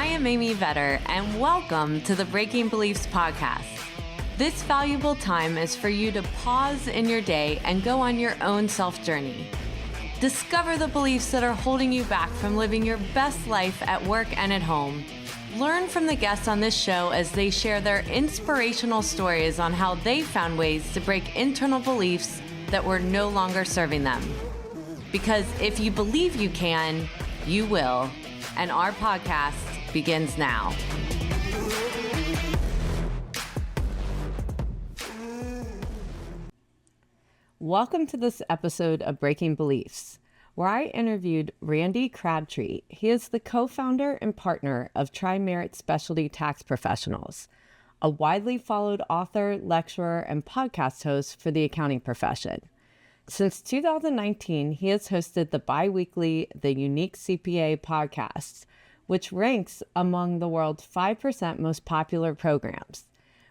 I am Amy Vetter, and welcome to the Breaking Beliefs podcast. This valuable time is for you to pause in your day and go on your own self-journey. Discover the beliefs that are holding you back from living your best life at work and at home. Learn from the guests on this show as they share their inspirational stories on how they found ways to break internal beliefs that were no longer serving them. Because if you believe you can, you will. And our podcast begins now. Welcome to this episode of Breaking Beliefs, where I interviewed Randy Crabtree. He is the co-founder and partner of Tri-Merit Specialty Tax Professionals, a widely followed author, lecturer, and podcast host for the accounting profession. Since 2019, he has hosted the bi-weekly The Unique CPA podcast, which ranks among the world's 5% most popular programs.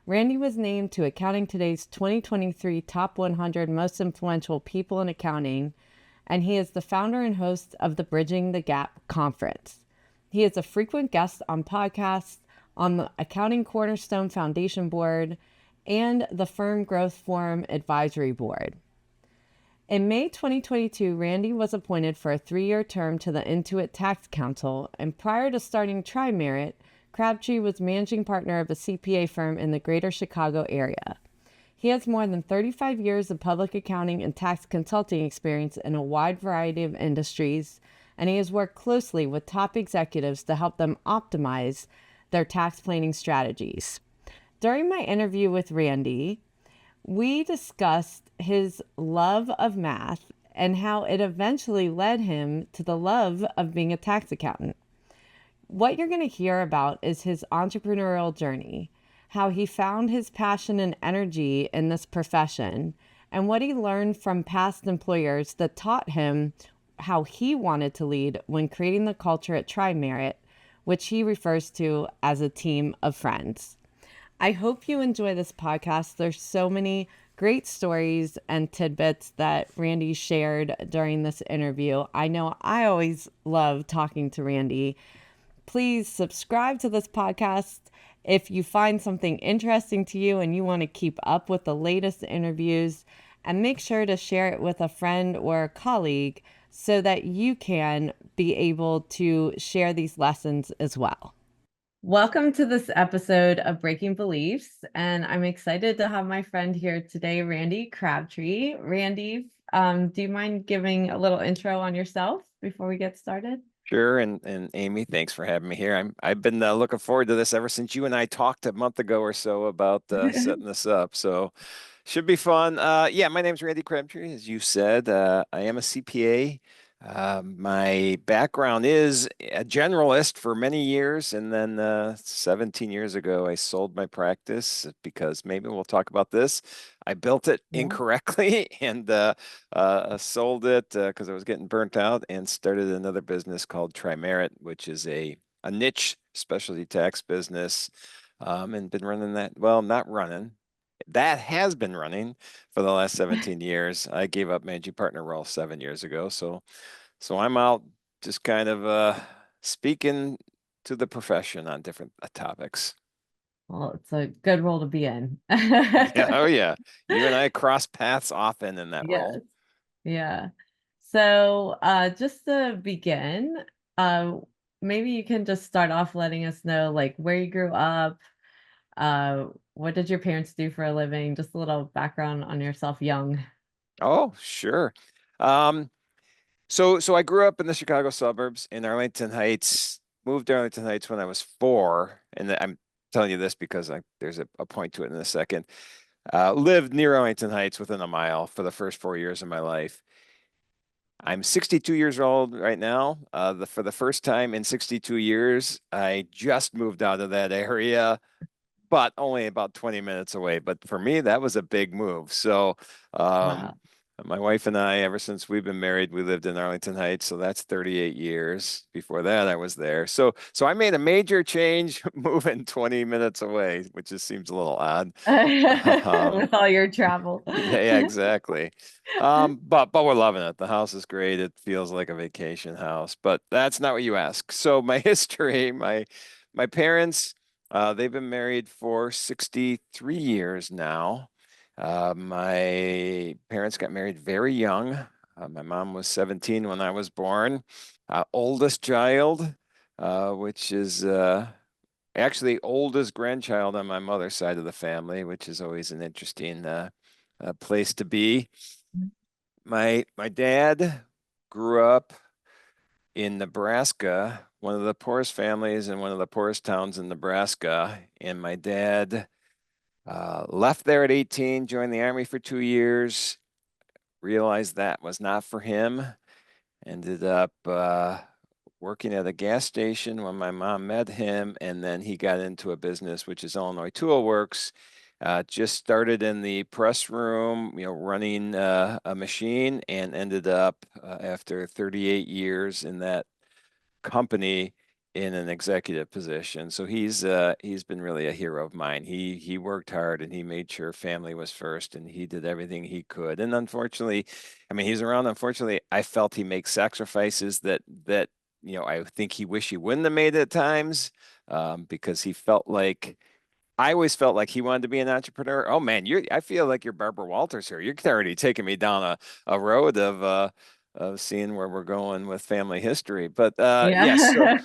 Randy was named to Accounting Today's 2023 Top 100 Most Influential People in Accounting, and he is the founder and host of the Bridging the Gap Conference. He is a frequent guest on podcasts, on the Accounting Cornerstone Foundation Board, and the Firm Growth Forum Advisory Board. In May 2022, Randy was appointed for a 3-year term to the Intuit Tax Council, and prior to starting Tri-Merit, Crabtree was managing partner of a CPA firm in the greater Chicago area. He has more than 35 years of public accounting and tax consulting experience in a wide variety of industries, and he has worked closely with top executives to help them optimize their tax planning strategies. During my interview with Randy, we discussed his love of math and how it eventually led him to the love of being a tax accountant. What you're going to hear about is his entrepreneurial journey, how he found his passion and energy in this profession, and what he learned from past employers that taught him how he wanted to lead when creating the culture at Tri-Merit, which he refers to as a team of friends. I hope you enjoy this podcast. There's so many great stories and tidbits that Randy shared during this interview. I know I always love talking to Randy. Please subscribe to this podcast if you find something interesting to you and you want to keep up with the latest interviews, and make sure to share it with a friend or a colleague so that you can be able to share these lessons as well. Welcome to this episode of Breaking Beliefs, and I'm excited to have my friend here today, Randy Crabtree. Randy, do you mind giving a little intro on yourself before we get started? Sure, and Amy, thanks for having me here. I've been looking forward to this ever since you and I talked a month ago or so about setting this up. So should be fun. Yeah, my name's Randy Crabtree, as you said. I am a CPA. My background is a generalist for many years, and then 17 years ago, I sold my practice because maybe we'll talk about this. I built it incorrectly and sold it because I was getting burnt out, and started another business called Tri-Merit, which is a niche specialty tax business, and been running that. Well, not running. That has been running for the last 17 years. I gave up managing partner role 7 years ago. So I'm out just kind of speaking to the profession on different topics. Well, it's a good role to be in. Yeah, oh yeah. You and I cross paths often in that role. Yeah. So just to begin, maybe you can just start off letting us know like where you grew up. What did your parents do for a living? Just a little background on yourself young. Oh, sure. So I grew up in the Chicago suburbs in Arlington Heights, moved to Arlington Heights when I was 4. And I'm telling you this because there's a point to it in a second. Lived near Arlington Heights within a mile for the first 4 years of my life. I'm 62 years old right now. For the first time in 62 years, I just moved out of that area, but only about 20 minutes away. But for me, that was a big move. So Wow. my wife and I, ever since we've been married, we lived in Arlington Heights. So that's 38 years. Before that, I was there. So I made a major change moving 20 minutes away, which just seems a little odd. With all your travel. Yeah, exactly. But we're loving it. The house is great. It feels like a vacation house, but that's not what you ask. So my history, my my parents, they've been married for 63 years now. My parents got married very young. My mom was 17 when I was born. Oldest child, which is actually oldest grandchild on my mother's side of the family, which is always an interesting place to be. My dad grew up in Nebraska, one of the poorest families in one of the poorest towns in Nebraska. And my dad left there at 18, joined the Army for 2 years, realized that was not for him, ended up working at a gas station when my mom met him, and then he got into a business, which is Illinois Tool Works. Just started in the press room, running a machine, and ended up after 38 years in that company in an executive position. So he's been really a hero of mine. He worked hard and he made sure family was first and he did everything he could. And unfortunately, I mean, he's around. Unfortunately, I felt he makes sacrifices that I think he wish he wouldn't have made at times, because he felt like I always felt like he wanted to be an entrepreneur. Oh man, I feel like you're Barbara Walters here. You're already taking me down a road of seeing where we're going with family history. But yes, Yeah.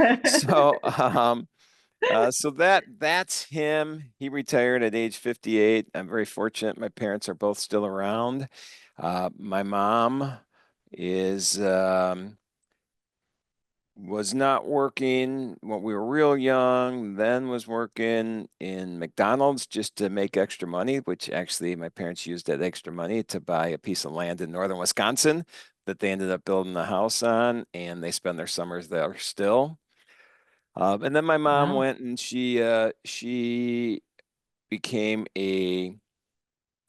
so that's him. He retired at age 58. I'm very fortunate. My parents are both still around. My mom is was not working when we were real young, then was working in McDonald's just to make extra money, which actually my parents used that extra money to buy a piece of land in northern Wisconsin that they ended up building a house on, and they spend their summers there still. And then my mom Wow. went and she became a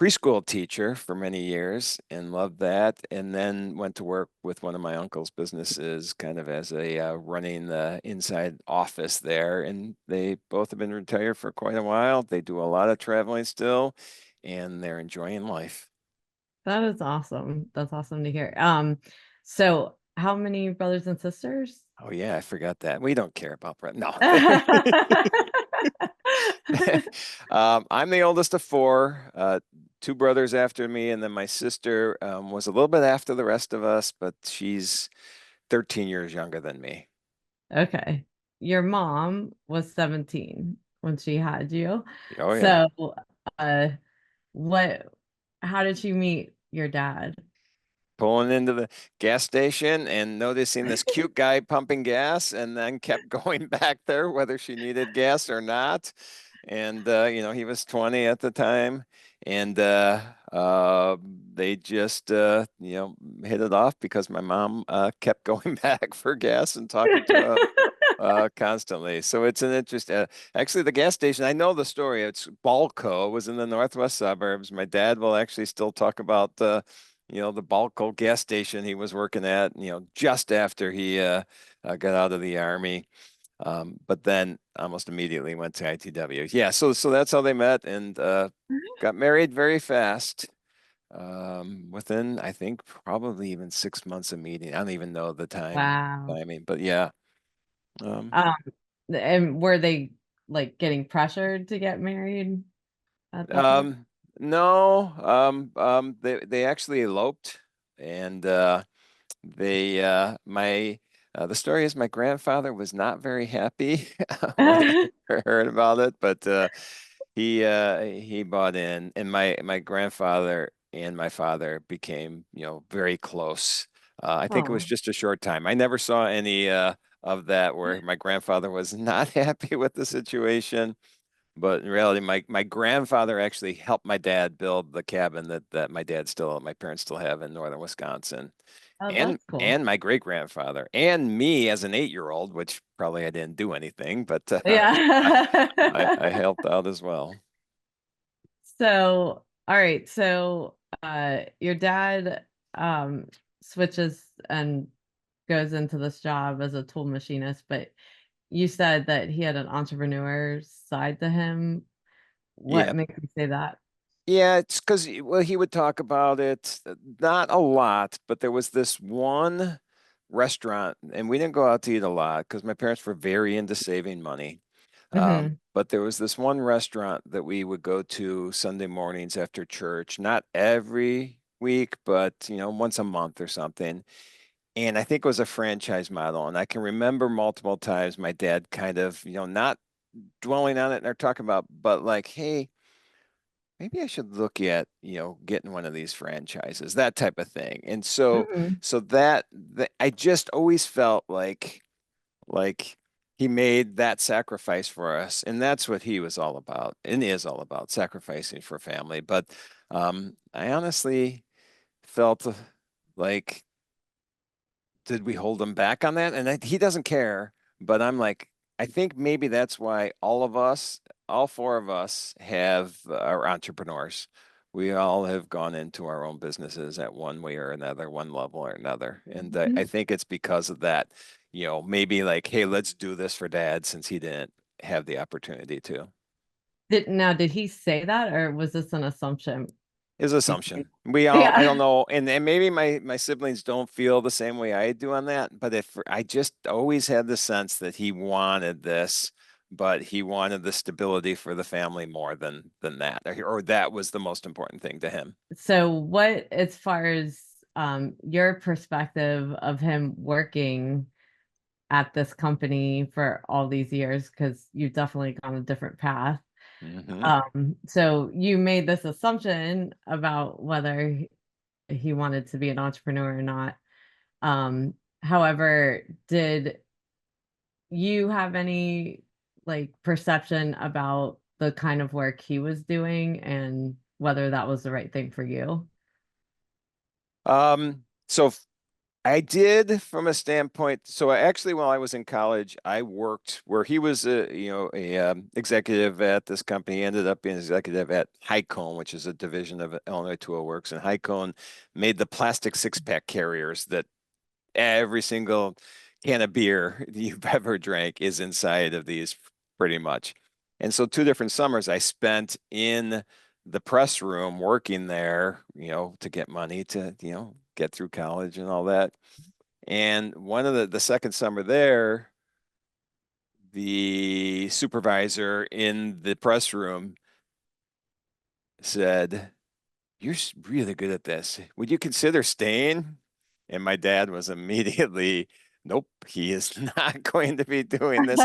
preschool teacher for many years and loved that. And then went to work with one of my uncle's businesses, kind of as a running the inside office there. And they both have been retired for quite a while. They do a lot of traveling still, and they're enjoying life. That is awesome. That's awesome to hear. So how many brothers and sisters? Oh yeah, I forgot that. We don't care about Brett. No. I'm the oldest of four, two brothers after me, and then my sister was a little bit after the rest of us, but she's 13 years younger than me. Okay. Your mom was 17 when she had you. Oh yeah. So, uh, what, how did you meet your dad? Pulling into the gas station and noticing this cute guy pumping gas, and then kept going back there whether she needed gas or not. And he was 20 at the time, and they just hit it off because my mom kept going back for gas and talking to him constantly. So it's an interest. Actually, the gas station, I know the story. It's Balco. It was in the northwest suburbs. My dad will actually still talk about the Balco gas station he was working at, just after he got out of the army. But then almost immediately went to ITW. Yeah, so that's how they met, and got married very fast. Within, I think, probably even 6 months of meeting. I don't even know the Wow. timing, but yeah. Um, Um, and were they like getting pressured to get married at that point? um, no, they actually eloped, and they my the story is my grandfather was not very happy when he heard about it, but he bought in, and my grandfather and my father became very close. I think it was Oh, just a short time. I never saw any of that where my grandfather was not happy with the situation. But in reality, my grandfather actually helped my dad build the cabin that my parents still have in northern Wisconsin. oh, And that's cool. and my great grandfather and me as an 8-year-old, which probably I didn't do anything, but I, I Yeah. helped out as well. So, all right. So, your dad switches and goes into this job as a tool machinist, but you said that he had an entrepreneur side to him. What Yeah. makes you say that? Yeah, it's because, well, he would talk about it, not a lot, but there was this one restaurant, and we didn't go out to eat a lot because my parents were very into saving money. Hmm. But there was this one restaurant that we would go to Sunday mornings after church, not every week, but once a month or something. And I think it was a franchise model. And I can remember multiple times my dad kind of, not dwelling on it or talking about, but like, hey, maybe I should look at, getting one of these franchises, that type of thing. And so, Hmm. so that I just always felt like he made that sacrifice for us, and that's what he was all about and is all about, sacrificing for family. But I honestly felt like, did we hold him back on that? And he doesn't care, but I'm like, I think maybe that's why all of us, all four of us, have are entrepreneurs. We all have gone into our own businesses at one way or another, one level or another. And I think it's because of that, maybe like, hey, let's do this for dad since he didn't have the opportunity to. Did he say that, or was this an assumption Is between? assumption. I Yeah. don't know, and maybe my siblings don't feel the same way I do on that, but if I just always had the sense that he wanted this, but he wanted the stability for the family more than that, or that was the most important thing to him. So what, as far as your perspective of him working at this company for all these years, because you've definitely gone a different path. Hmm. So you made this assumption about whether he wanted to be an entrepreneur or not. However, did you have any like perception about the kind of work he was doing and whether that was the right thing for you? So I did from a standpoint. So actually, while I was in college, I worked where he was a executive at this company. He ended up being executive at Hycone, which is a division of Illinois Tool Works. And Hycone made the plastic six-pack carriers that every single can of beer you've ever drank is inside of these pretty much. And so 2 different summers I spent in the press room working there, to get money to, get through college and all that. And one of the second summer there, the supervisor in the press room said, "You're really good at this. Would you consider staying?" And my dad was immediately, "Nope, he is not going to be doing this."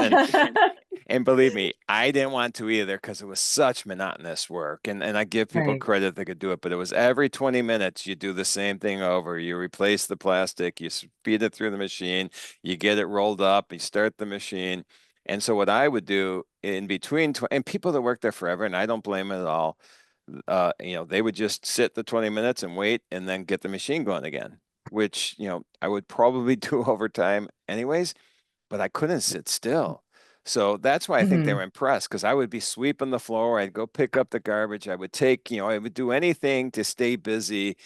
And believe me, I didn't want to either because it was such monotonous work. And I give people Right. credit they could do it, but it was every 20 minutes you do the same thing over. You replace the plastic, you feed it through the machine, you get it rolled up, you start the machine. And so what I would do in between, and people that work there forever, and I don't blame it at all, they would just sit the 20 minutes and wait and then get the machine going again, which, I would probably do over time anyways, but I couldn't sit still. So that's why I think they were Mhm. impressed because I would be sweeping the floor. I'd go pick up the garbage. I would take, I would do anything to stay busy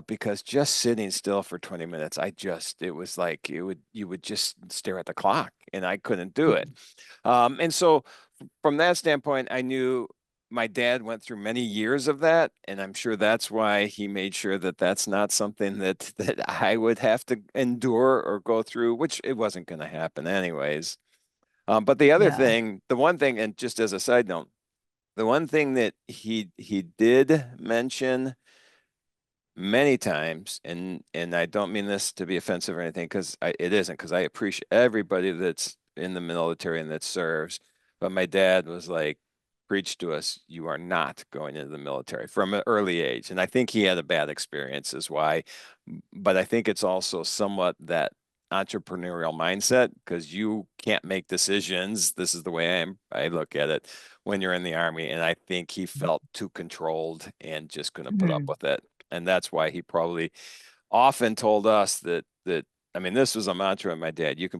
because just sitting still for 20 minutes, it was like you would just stare at the clock and I couldn't do it. And so from that standpoint, I knew my dad went through many years of that, and I'm sure that's why he made sure that that's not something that I would have to endure or go through, which it wasn't going to happen anyways. But Yeah. the one thing, and just as a side note, the one thing that he did mention many times, and I don't mean this to be offensive or anything, because it isn't, because I appreciate everybody that's in the military and that serves. But my dad was like, preach to us, you are not going into the military from an early age. And I think he had a bad experience is why. But I think it's also somewhat that entrepreneurial mindset because you can't make decisions. This is the way I look at it when you're in the army. And I think he felt too controlled and just couldn't put up Mhm. with it. And that's why he probably often told us that I mean, this was a mantra of my dad. You can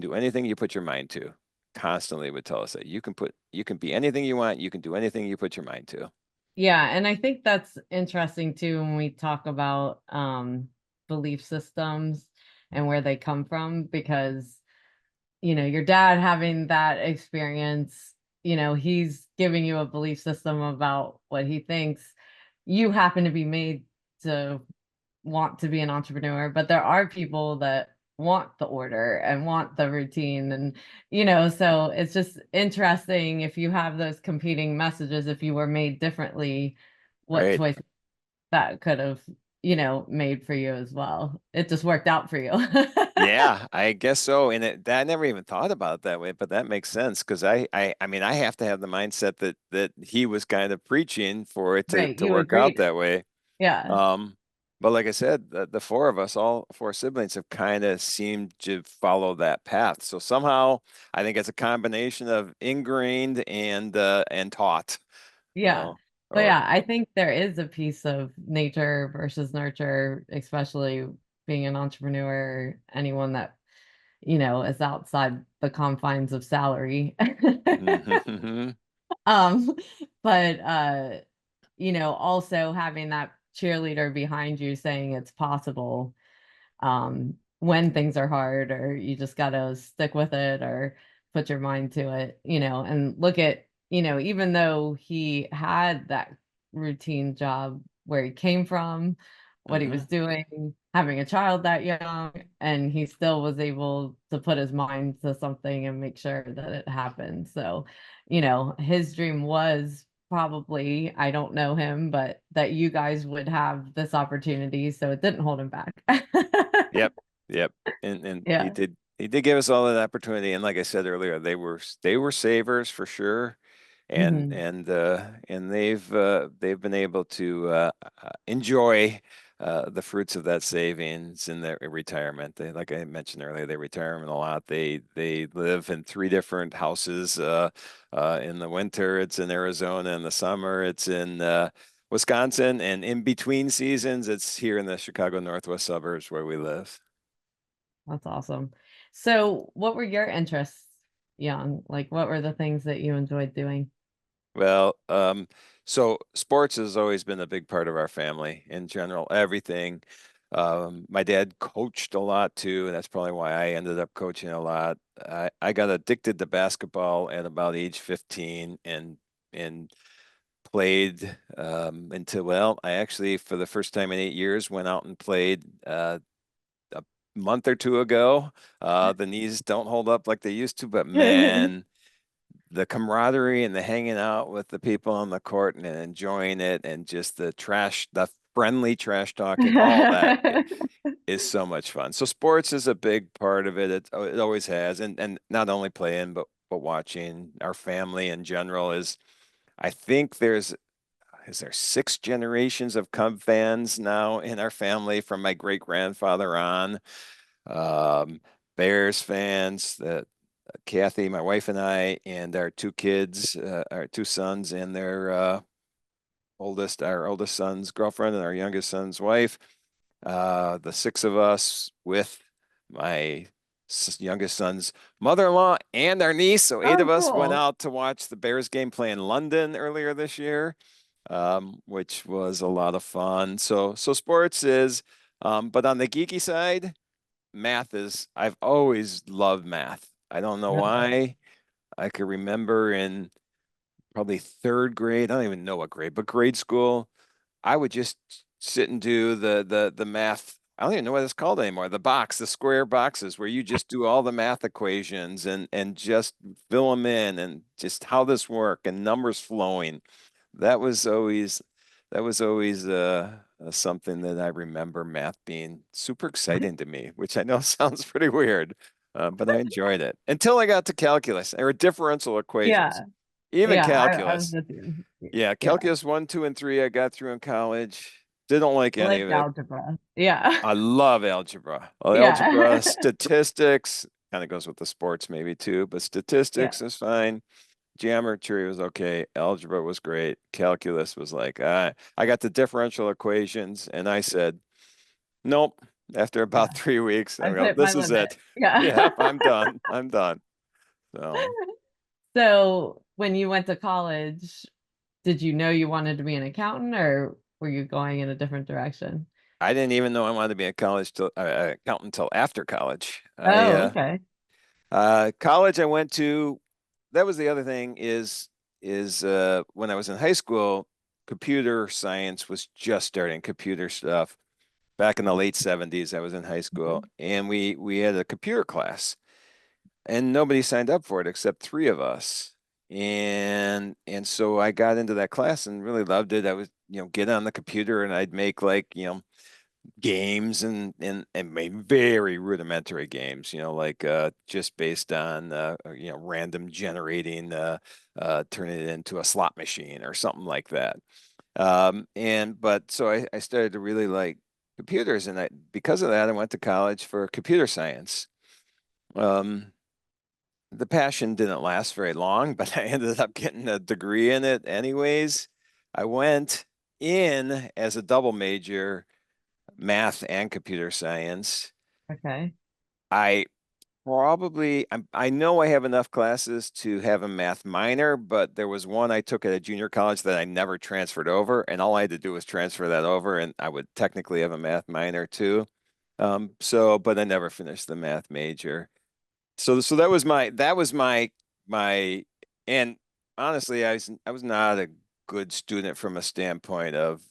do anything you put your mind to. Constantly would tell us that you can be anything you want, you can do anything you put your mind to. Yeah, and I think that's interesting too when we talk about belief systems and where they come from because your dad having that experience, he's giving you a belief system about what he thinks. You happen to be made to want to be an entrepreneur, but there are people that want the order and want the routine. And, so it's just interesting if you have those competing messages, if you were made differently, what Right. choice that could have, made for you as well. It just worked out for you. Yeah, I guess so. And I never even thought about it that way, but that makes sense because I mean, I have to have the mindset that he was kind of preaching for it Right. to You work out agreed. that way. Yeah. Um, but like I said, the four of us, all four siblings, have kind of seemed to follow that path. So somehow, I think it's a combination of ingrained and taught. Yeah. But Or yeah, I think there is a piece of nature versus nurture, especially being an entrepreneur, anyone that, is outside the confines of salary. Mhm. Um, but also having that cheerleader behind you saying it's possible when things are hard, or you just got to stick with it or put your mind to it, and look at, even though he had that routine job where he came from, what he was Mhm. doing, having a child that young, and he still was able to put his mind to something and make sure that it happened. So, his dream was probably, I don't know him, but that you guys would have this opportunity. So it didn't hold him back. Yep. Yep. And Yeah. he did give us all that opportunity. And like I said earlier, they were savers for sure. Hmm. And they've been able to enjoy the fruits of that savings in their retirement. They, like I mentioned earlier, they retire a lot. They live in three different houses. In the winter, it's in Arizona. In the summer, it's in Wisconsin, and in between seasons, it's here in the Chicago Northwest suburbs where we live. That's awesome. So, what were your interests young? Like, what were the things that you enjoyed doing? Well, so sports has always been a big part of our family in general, everything. My dad coached a lot too, and that's probably why I ended up coaching a lot. I got addicted to basketball at about age 15 and played until, well, I actually, for the first time in 8 years, went out and played a month or two ago. The knees don't hold up like they used to, but man, the camaraderie and the hanging out with the people on the court and enjoying it and just the friendly trash talking, all that is so much fun. So sports is a big part of it. It always has. And not only playing, but watching. Our family in general is, I think is there six generations of Cub fans now in our family from my great grandfather on. Um, Bears fans, Kathy, my wife, and I, and our two kids, our two sons, and our oldest son's girlfriend, and our youngest son's wife. The six of us with my youngest son's mother-in-law and our niece. So eight of Oh, us went cool. out to watch the Bears game play in London earlier this year, which was a lot of fun. So sports is, but on the geeky side, math is, I've always loved math. I don't know Okay. why. I could remember in probably third grade, I don't even know what grade, but grade school, I would just sit and do the math. I don't even know what it's called anymore. The square boxes where you just do all the math equations and just fill them in and just how this work and numbers flowing. That was always that was always something that I remember math being super exciting to me, which I know sounds pretty weird, but I enjoyed it until I got to calculus or differential equations. Yeah. Even Yeah. I was calculus. with you. Yeah, Yeah. calculus one, two, and three I got through in college. Didn't like I any like of it. algebra. Yeah. I love algebra. Algebra, Yeah. statistics, kind of goes with the sports maybe too, but Yeah. statistics is fine. Geometry was okay. Algebra was great. Calculus was like, I got the differential equations, and I said, nope. After about Yeah. 3 weeks, I I've go, hit my this is limit. it. Yeah. Yep, I'm done. I'm done. So So, when you went to college, did you know you wanted to be an accountant, or were you going in a different direction? I didn't even know I wanted to be a accountant till after college. Oh, okay. College I went to, that was the other thing is when I was in high school, computer science was just starting, computer stuff. back in the late 70s. I was in high school, Mhm. and we had a computer class, and nobody signed up for it except three of us. And so I got into that class and really loved it. I was, get on the computer and I'd make like, games and made very rudimentary games, like just based on random generating turning it into a slot machine or something like that. And but so I started to really like computers, and because of that I went to college for computer science. Um, the passion didn't last very long, but I ended up getting a degree in it anyways. I went in as a double major, math and computer science. Okay. I I know I have enough classes to have a math minor, but there was one I took at a junior college that I never transferred over, and all I had to do was transfer that over, and I would technically have a math minor too. But I never finished the math major. So that was my and honestly, I was not a good student from a standpoint of,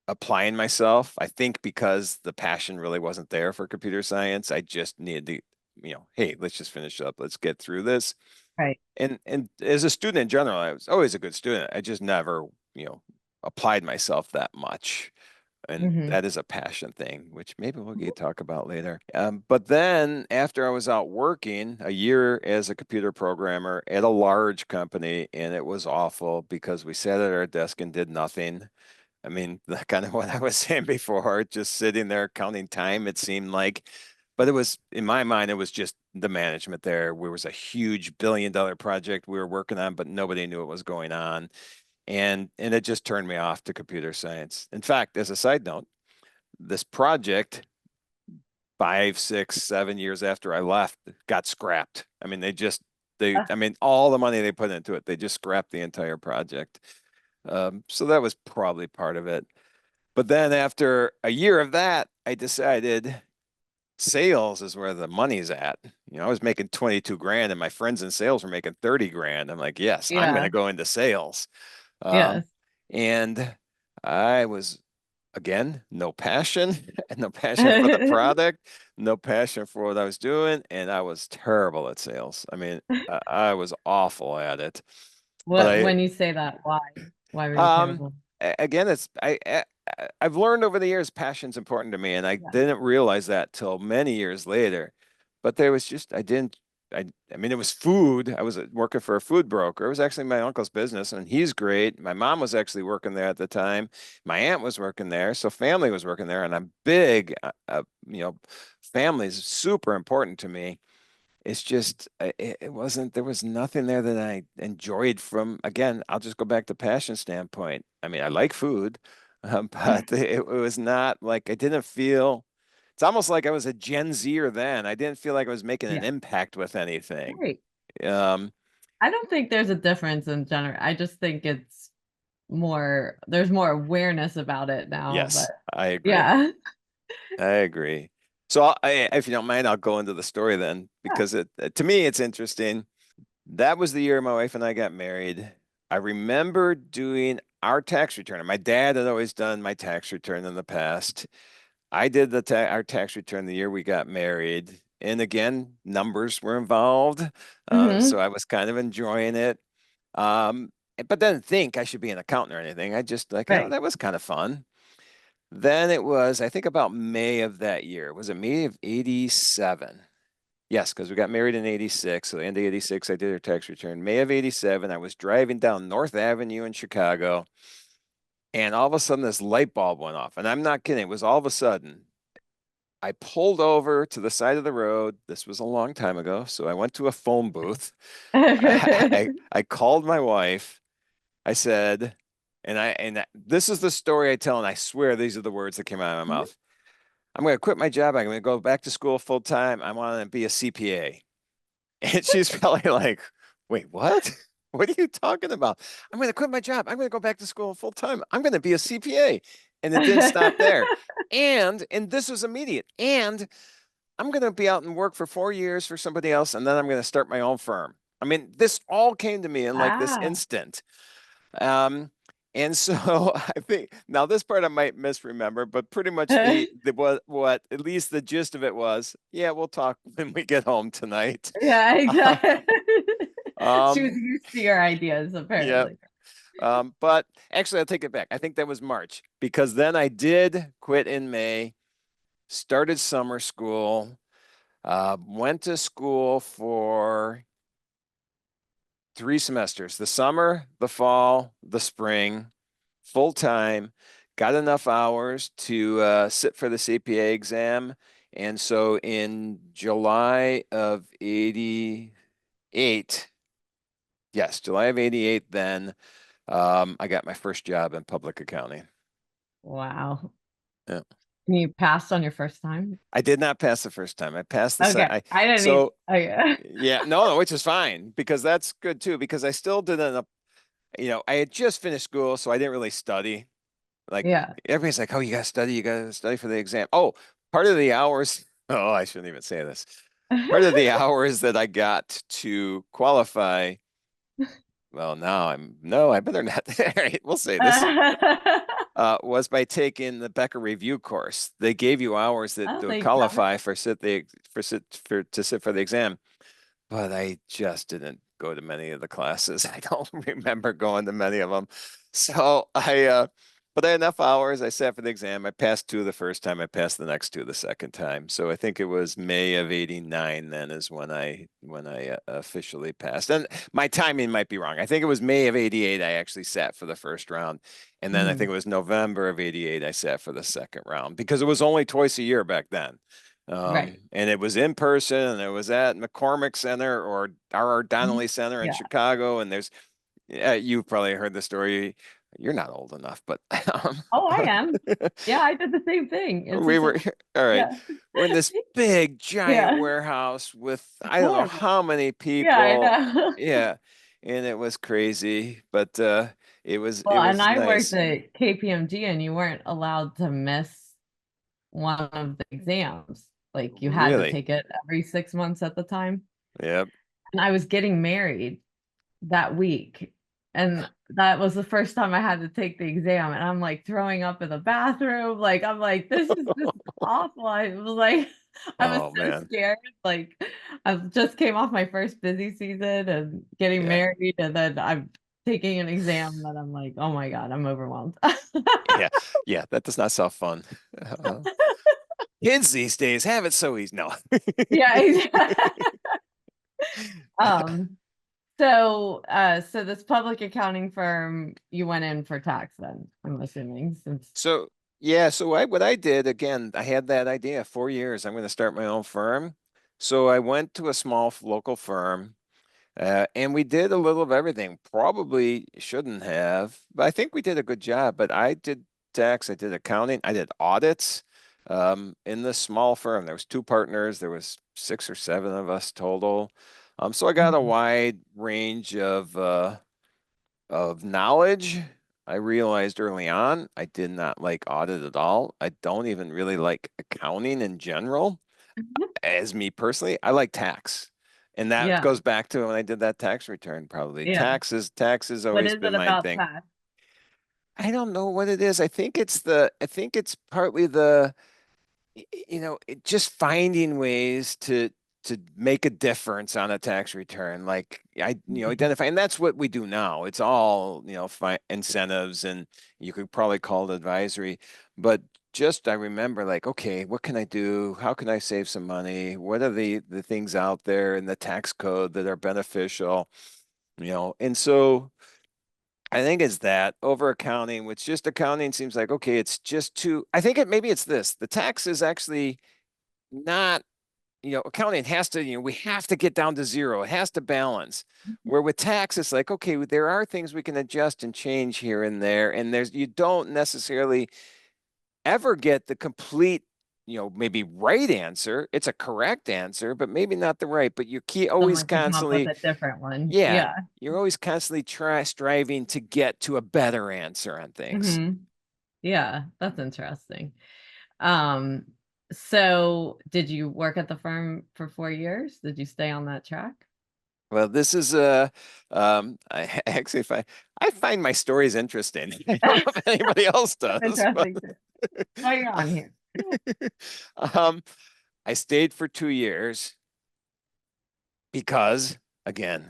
applying myself. I think because the passion really wasn't there for computer science, I just needed to, hey, let's just finish up. Let's get through this. Right. And as a student in general, I was always a good student. I just never, applied myself that much. And Hmm. that is a passion thing, which maybe we'll get talk about later. But then after I was out working a year as a computer programmer at a large company, and it was awful because we sat at our desk and did nothing. I mean, kind of what I was saying before, just sitting there counting time, it seemed like. But it was, in my mind, it was just the management there. There was a huge $1 billion project we were working on, but nobody knew what was going on. And it just turned me off to computer science. In fact, as a side note, this project 5, 6, 7 years after I left got scrapped. I mean, I mean, all the money they put into it, they just scrapped the entire project. So that was probably part of it. But then after a year of that, I decided sales is where the money's at. I was making 22 grand and my friends in sales were making 30 grand. I'm like, yes, I'm going to Yeah. go into sales. Um, Yes. and I was, again, no passion and no passion for the product, no passion for what I was doing. And I was terrible at sales. I mean, I was awful at it. But What, when you say that, why? Why were you um, terrible? again, I've learned over the years passion's important to me, and I Yeah. didn't realize that till many years later. But there was just I didn't I mean it was food. I was working for a food broker. It was actually my uncle's business, and he's great. My mom was actually working there at the time. My aunt was working there, so family was working there, and I'm big. Family is super important to me. It's just it wasn't there was nothing there that I enjoyed from, again, I'll just go back to passion standpoint. I mean, I like food, but it was not like I didn't feel, it's almost like I was a Gen Zer then. I didn't feel like I was making an Yeah. impact with anything. Right. Um, I don't think there's a difference in general. I just think there's more awareness about it now, yes, but I agree. yeah. I agree. So if you don't mind, I'll go into the story then, Yeah. because to me it's interesting. That was the year my wife and I got married. I remember doing our tax return. My dad had always done my tax return in the past. I did our tax return the year we got married. And again, numbers were involved. So Hmm. I was kind of enjoying it. Um, but didn't think I should be an accountant or anything. I just like, oh, Right. that was kind of fun. Then it was, I think about May of that year. Was it May of 87? Yes, because we got married in 86. So the end of 86, I did her tax return. May of 87, I was driving down North Avenue in Chicago, and all of a sudden this light bulb went off. And I'm not kidding. It was all of a sudden. I pulled over to the side of the road. This was a long time ago. So I went to a phone booth. I called my wife. I said, this is the story I tell, and I swear these are the words that came out of my mouth. I'm going to quit my job. I'm going to go back to school full time. I want to be a CPA. And she's probably like, wait, what? What are you talking about? I'm going to quit my job. I'm going to go back to school full time. I'm going to be a CPA. And it didn't stop there. And this was immediate. And I'm going to be out and work for 4 years for somebody else. And then I'm going to start my own firm. I mean, this all came to me in like this Ah. instant. Um, And so I think now this part I might misremember, but pretty much the what at least the gist of it was, yeah, we'll talk when we get home tonight. Yeah, exactly. She was Um, used to your ideas, yeah. apparently. But actually I'll take it back. I think that was March because then I did quit in May, started summer school, went to school for 3 semesters, the summer, the fall, the spring, full time, got enough hours to sit for the CPA exam. And so in July of 88, yes, July of 88, then I got my first job in public accounting. Wow. Yeah. And you passed on your first time? I did not pass the first time. I passed the Okay. second. I didn't need, So okay. yeah, no, which is fine because that's good too, because I still didn't, I had just finished school, so I didn't really study. Like Yeah. everybody's like, oh, you got to study for the exam. Oh, part of the hours, oh, I shouldn't even say this. Part of the hours that I got to qualify, well, now no, I better not. All right, we'll say this. Was by taking the Becker review course. They gave you hours that Oh, would they covered. qualify for sit the for sit for to sit for the exam. But I just didn't go to many of the classes. I don't remember going to many of them. So but I had enough hours. I sat for the exam. I passed two the first time. I passed the next two the second time. So I think it was May of '89 then is when I officially passed. And my timing might be wrong. I think it was May of '88 I actually sat for the first round. And then I think Mhm. it was November of '88 I sat for the second round because it was only twice a year back then. Right. And it was in person and it was at McCormick Center or R.R. Mhm. Donnelly Center in Yeah. Chicago. And you've probably heard the story. You're not old enough, but Oh, I am. Yeah, I did the same thing. It's the we same. were, all right. Yeah. We're in this big, giant Yeah. warehouse with, It's I don't know horrible. how many Yeah, I people. know. Yeah. And it was crazy, but it Well, and was I worked nice. at KPMG and you weren't allowed to miss one of the exams. Like you had to Really. take it every 6 months at the time. Yep. And I was getting married that week. And that was the first time I had to take the exam. And I'm like throwing up in the bathroom. Like, I'm like, this is just awful. I was like, I was Oh so man. scared. Like, I just came off my first busy season and getting Yeah. married. And then I'm taking an exam that I'm like, oh my God, I'm overwhelmed. Yeah. Yeah. That does not sound fun. Uh, Kids these days have it so easy. No. Yeah, exactly. Um, so this public accounting firm, you went in for tax then, I'm assuming, since So yeah, so what I did again, I had that idea 4 years. I'm going to start my own firm. So I went to a small local firm, and we did a little of everything. Probably shouldn't have, but I think we did a good job. But I did tax, I did accounting, I did audits. In this small firm, there was two partners. There was 6 or 7 of us total. So I got a Mhm. wide range of knowledge. I realized early on I did not like audit at all. I don't even really like accounting in general. As me personally, I like tax. And that Yeah, goes back to when I did that tax return, probably. yeah. Tax has What always is been it my about thing. tax? I don't know what it is. I think it's partly the just finding ways to make a difference on a tax return. Like Mhm. identify, and that's what we do now. It's all, incentives, and you could probably call it advisory, but just I remember like, okay, what can I do? How can I save some money? What are the things out there in the tax code that are beneficial? And so I think it's that over accounting, which just accounting seems like, okay, it's just too, I think maybe it's this. The tax is actually not, accounting has to, we have to get down to zero. It has to balance. Where with tax, it's like, okay, there are things we can adjust and change here and there. And you don't necessarily ever get the complete, maybe right answer. It's a correct answer, but maybe not the right, but you keep always Someone can come up with constantly, a different one. yeah, Yeah. you're always constantly striving to get to a better answer on things. Hmm. Yeah, that's interesting. Um, so did you work at the firm for 4 years? Did you stay on that track? Well, this is actually I find my stories interesting. I don't know if anybody else does, but Interesting. Oh, you're on here. um, I stayed for 2 years because again,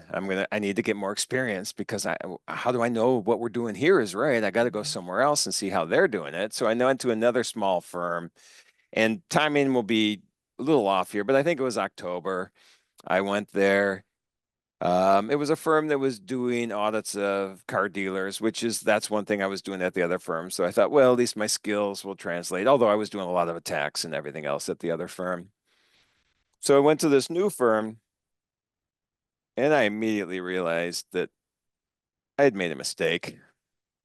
I need to get more experience because how do I know what we're doing here is right? I got to go somewhere else and see how they're doing it. So I went to another small firm, and timing will be a little off here, but I think it was October. I went there. It was a firm that was doing audits of car dealers, that's one thing I was doing at the other firm. So I thought, well, at least my skills will translate, although I was doing a lot of attacks and everything else at the other firm. So I went to this new firm and I immediately realized that I had made a mistake.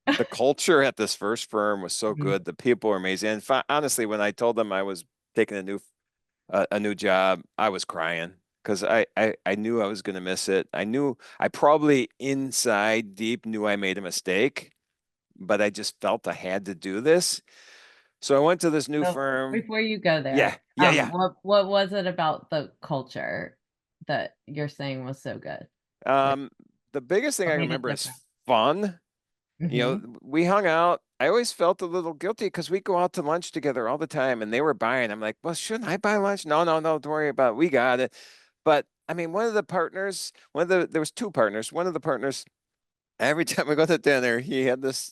The culture at this first firm was so Mhm. good. The people were amazing. And honestly, when I told them I was taking a new job, I was crying because I knew I was going to miss it. I knew I probably inside deep knew I made a mistake, but I just felt I had to do this. So I went to this new So firm. before you go Yeah, there, yeah, yeah. what was it about the culture that you're saying was so good? Like, Um, the biggest thing I what made it remember is different? fun. Hmm. We hung out. I always felt a little guilty because we go out to lunch together all the time and they were buying. I'm like, well, shouldn't I buy lunch? No, no, no, don't worry about it. We got it. But I mean, there was two partners. One of the partners, every time we go to dinner,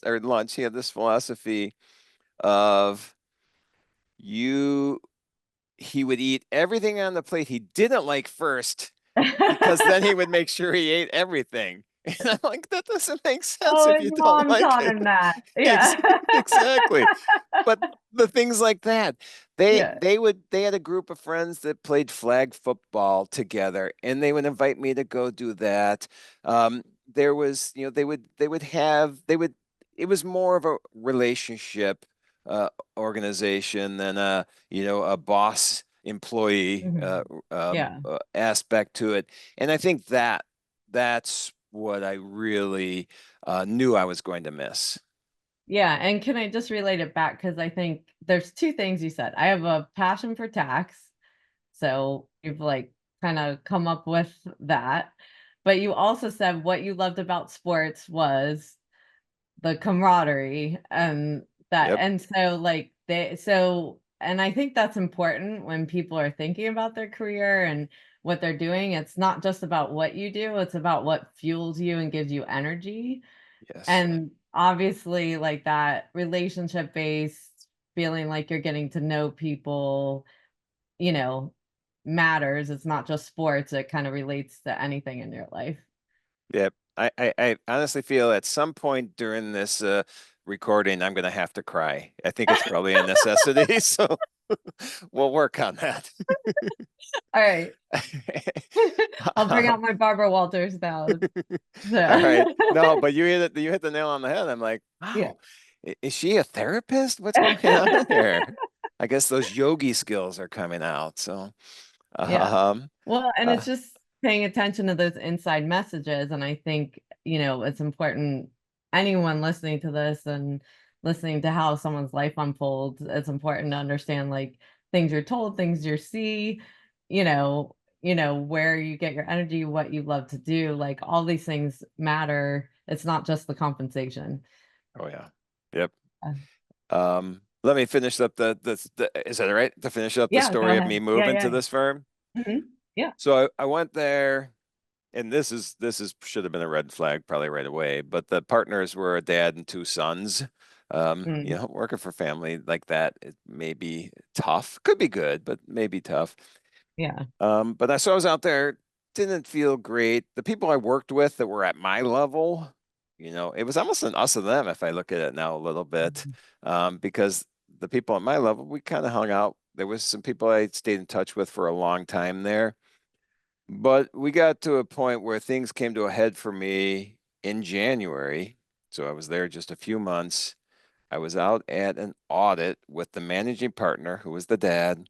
or lunch, he had this philosophy of you, he would eat everything on the plate he didn't like first because then he would make sure he ate everything. And I'm like, that doesn't make sense Oh, if his you don't mom like taught it. him that. Ex Yeah. exactly. But the things like that, Yeah. they had a group of friends that played flag football together, and they would invite me to go do that. There was, they would, it was more of a relationship organization than a boss employee Mhm. Yeah. aspect to it. And I think that's what I really knew I was going to miss. Yeah, and can I just relate it back? Because I think there's 2 things you said. I have a passion for tax, so you've, like, kinda come up with that, but you also said what you loved about sports was the camaraderie, Yep. and so, like, and I think that's important when people are thinking about their career and what they're doing. It's not just about what you do, it's about what fuels you and gives you energy. Yes. And obviously, like that relationship based feeling like you're getting to know people, you know, matters. It's not just sports, it kind of relates to anything in your life. Yep. I honestly feel at some point during this recording, I'm going to have to cry. I think it's probably a necessity. So we'll work on that. All right. I'll bring out my Barbara Walters now. All right. So, No, but you hit the nail on the head. I'm like, yeah. wow, is she a therapist? What's going on here? I guess those yogi skills are coming out. So, Yeah. um, Well, and uh, it's just paying attention to those inside messages. And I think, it's important, anyone listening to this and listening to how someone's life unfolds, it's important to understand like things you're told, things you see, where you get your energy, what you love to do, like all these things matter. It's not just the compensation. oh yeah. Yep. Uh, Let me finish up is that all right to finish up the yeah, go story of me ahead. Yeah, moving to yeah. this firm? Mhm. Yeah. So I went there, and this is should have been a red flag probably right away. But the partners were a dad and two sons. Mm, Working for family like that, it may be tough. Could be good, but maybe tough. yeah. So I was out there, didn't feel great. The people I worked with that were at my level, it was almost an us and them if I look at it now a little bit, Mhm. because the people at my level, we kind of hung out. There was some people I stayed in touch with for a long time there, but we got to a point where things came to a head for me in January. So I was there just a few months. I was out at an audit with the managing partner, who was the dad.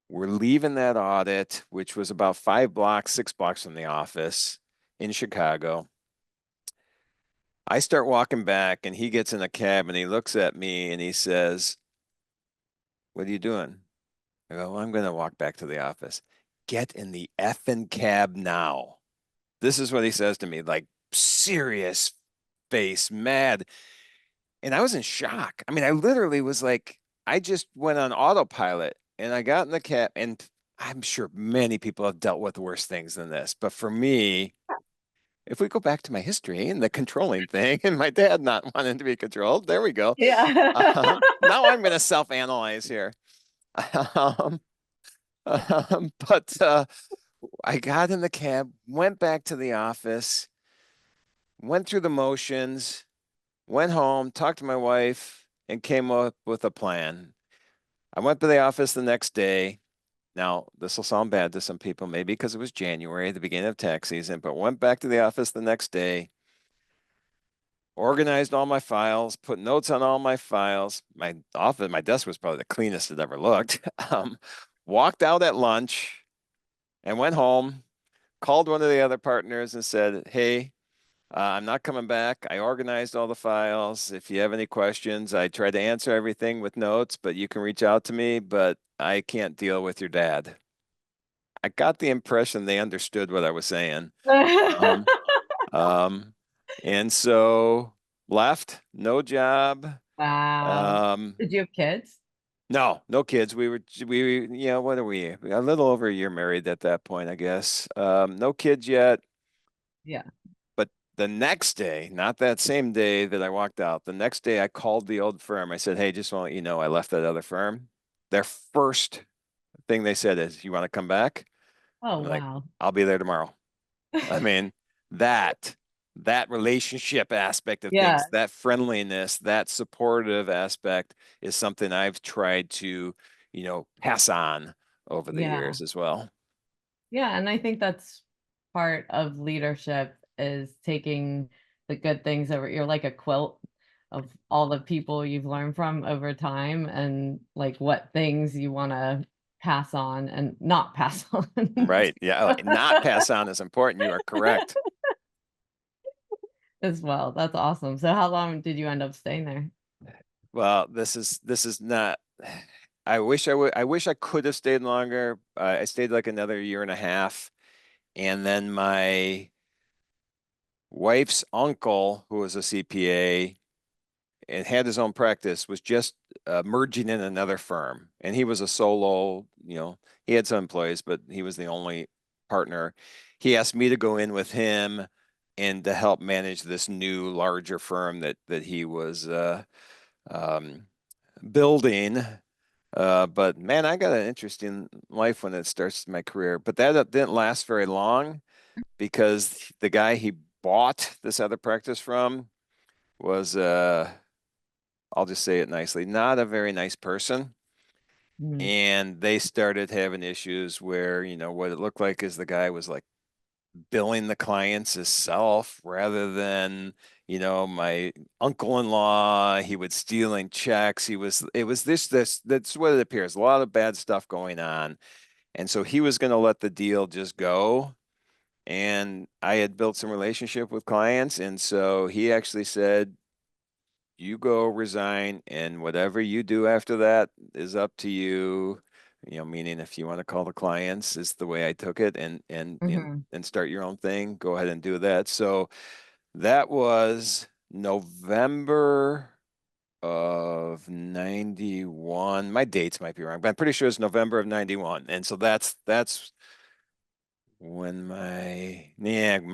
We're leaving that audit, which was about 5 blocks, 6 blocks from the office in Chicago. I start walking back, and he gets in a cab and he looks at me and he says, "What are you doing?" I go, "Well, I'm going to walk back to the office." get in the effing cab now. This is what he says to me, like serious face, mad. And I was in shock. I mean, I literally was like, I just went on autopilot and I got in the cab. And I'm sure many people have dealt with worse things than this. But for me, if we go back to my history and the controlling thing and my dad not wanting to be controlled, there we go. Yeah. Now I'm going to self-analyze here. Um, but I got in the cab, went back to the office, went through the motions, went home, talked to my wife, and came up with a plan. I went to the office the next day. Now, this will sound bad to some people, maybe because it was January, the beginning of tax season, but went back to the office the next day, organized all my files, put notes on all my files. My office, my desk was probably the cleanest it ever looked. Walked out at lunch and went home, called one of the other partners and said, "Hey, I'm not coming back. I organized all the files. If you have any questions, I tried to answer everything with notes, but you can reach out to me, but I can't deal with your dad." I got the impression they understood what I was saying. Um, um, and so left, no job. Wow. Um, Did you have kids? no, no kids. What are we? A little over a year married at that point, I guess. No kids yet. Yeah. But the next day, not that same day that I walked out, the next day I called the old firm. I said, "Hey, just want to let you know I left that other firm." Their first thing they said is, "You want to come back?" Oh, I'm like, wow. "I'll be there tomorrow." I mean, that that relationship aspect of Yeah. things, that friendliness, that supportive aspect is something I've tried to, pass on over the Yeah. years as well. Yeah, and I think that's part of leadership is taking the good things over. You're like a quilt of all the people you've learned from over time and like what things you want to pass on and not pass on. Right. Yeah. Not pass on is important. You are correct. As well. That's awesome. So how long did you end up staying there? Well, this is not. I wish I could have stayed longer. I stayed like another year and a half, and then my wife's uncle, who was a CPA and had his own practice, was just merging in another firm, and he was a solo. He had some employees, but he was the only partner. He asked me to go in with him and to help manage this new larger firm that he was um, building. But man, I got an interesting life when it starts my career. But that didn't last very long because the guy he bought this other practice from was, I'll just say it nicely, not a very nice person. Mhm. And they started having issues where, what it looked like is the guy was like billing the clients himself rather than, my uncle-in-law. He was stealing checks. It was that's what it appears. A lot of bad stuff going on. And so he was going to let the deal just go. And I had built some relationship with clients. And so he actually said, "You go resign, and whatever you do after that is up to you." Meaning if you want to call the clients is the way I took it, and start your own thing, go ahead and do that. So that was November of 91. My dates might be wrong, but I'm pretty sure it's November of 91. And so that's when my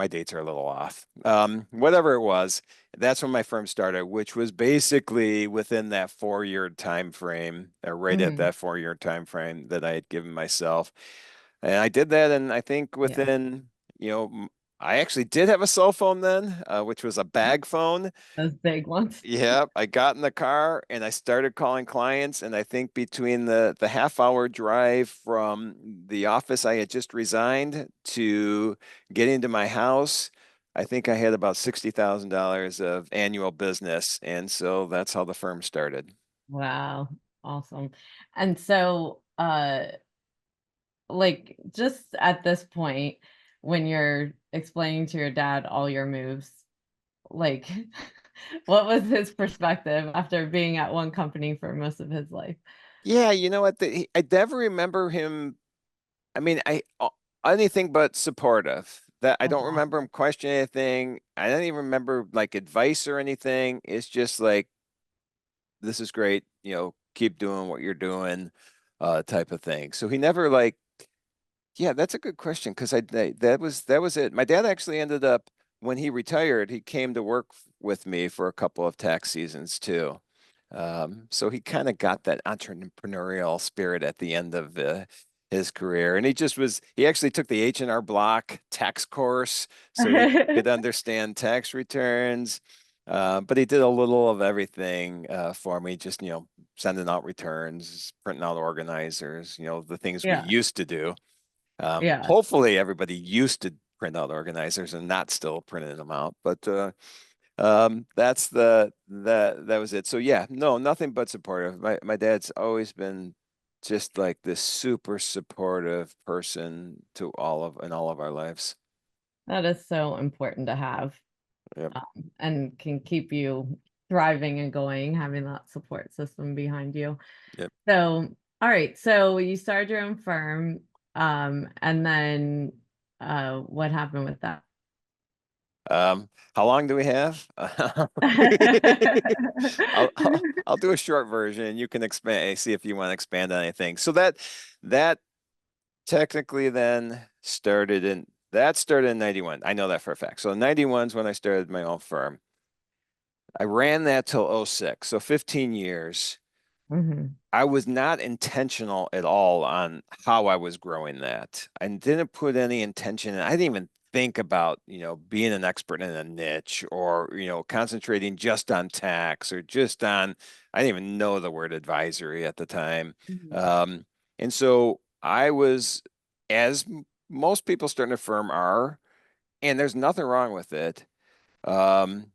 dates are a little off. Whatever it was, that's when my firm started, which was basically within that 4-year time frame, or right at Mhm. that 4-year time frame that I had given myself. And I did that, and I think Yeah. within, I actually did have a cell phone then, which was a bag phone. Those big ones. Yeah, I got in the car and I started calling clients, and I think between the half-hour drive from the office I had just resigned to getting to my house, I think I had about $60,000 of annual business, and so that's how the firm started. Wow. Awesome. And so like just at this point when you're explaining to your dad all your moves, like what was his perspective after being at one company for most of his life? Yeah, you know what? I never remember him. I mean, anything but supportive. That I don't Uh-huh. remember him questioning anything. I don't even remember like advice or anything. It's just like, this is great, keep doing what you're doing, type of thing. So he never like, yeah, that's a good question because that was it. My dad actually ended up when he retired, he came to work with me for a couple of tax seasons too. So he kind of got that entrepreneurial spirit at the end of his career, and he actually took the H&R Block tax course so he could understand tax returns. But he did a little of everything for me, just sending out returns, printing out organizers, the things we Yeah. used to do. Yeah. Hopefully everybody used to print out organizers and not still printing them out. But that's that was it. So yeah, no, nothing but supportive. My dad's always been just like this super supportive person to all of our lives. That is so important to have, Yep. and can keep you thriving and going, having that support system behind you. Yep. So, all right. So you started your own firm, and then what happened with that? How long do we have? I'll do a short version. You can expand, see if you want to expand on anything. So that technically then started in 91. I know that for a fact. So 91 is when I started my own firm. I ran that till '06, so 15 years. Hmm. I was not intentional at all on how I was growing that. I didn't put any intention. I didn't even think about, being an expert in a niche or, concentrating just on tax or just on, I didn't even know the word advisory at the time. Hmm. Um, and so I was, as most people starting a firm are, and there's nothing wrong with it, um,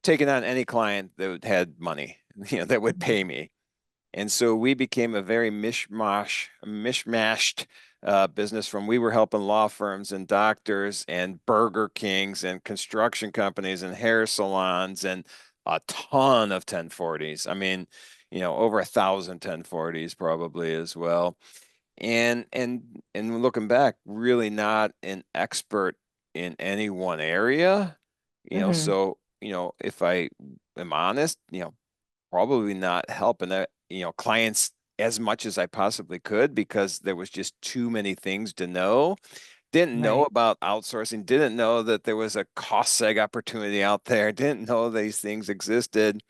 taking on any client that had money, that would pay me. And so we became a very mishmashed business from we were helping law firms and doctors and Burger Kings and construction companies and hair salons and a ton of 1040s. I mean, over 1,000 1040s probably as well. And looking back, really not an expert in any one area. Hmm. So, if I am honest, probably not helping that, clients as much as I possibly could because there was just too many things to know. Didn't know Right. about outsourcing, didn't know that there was a cost seg opportunity out there, didn't know these things existed.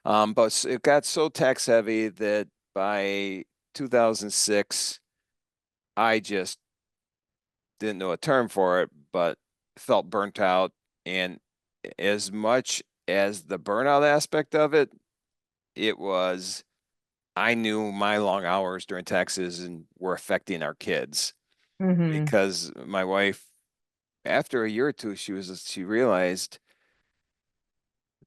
But it got so tax heavy that by 2006, I just didn't know a term for it, but felt burnt out. And as much as the burnout aspect of it, it was I knew my long hours during taxes and were affecting our kids Hmm. because my wife, after a year or two, she realized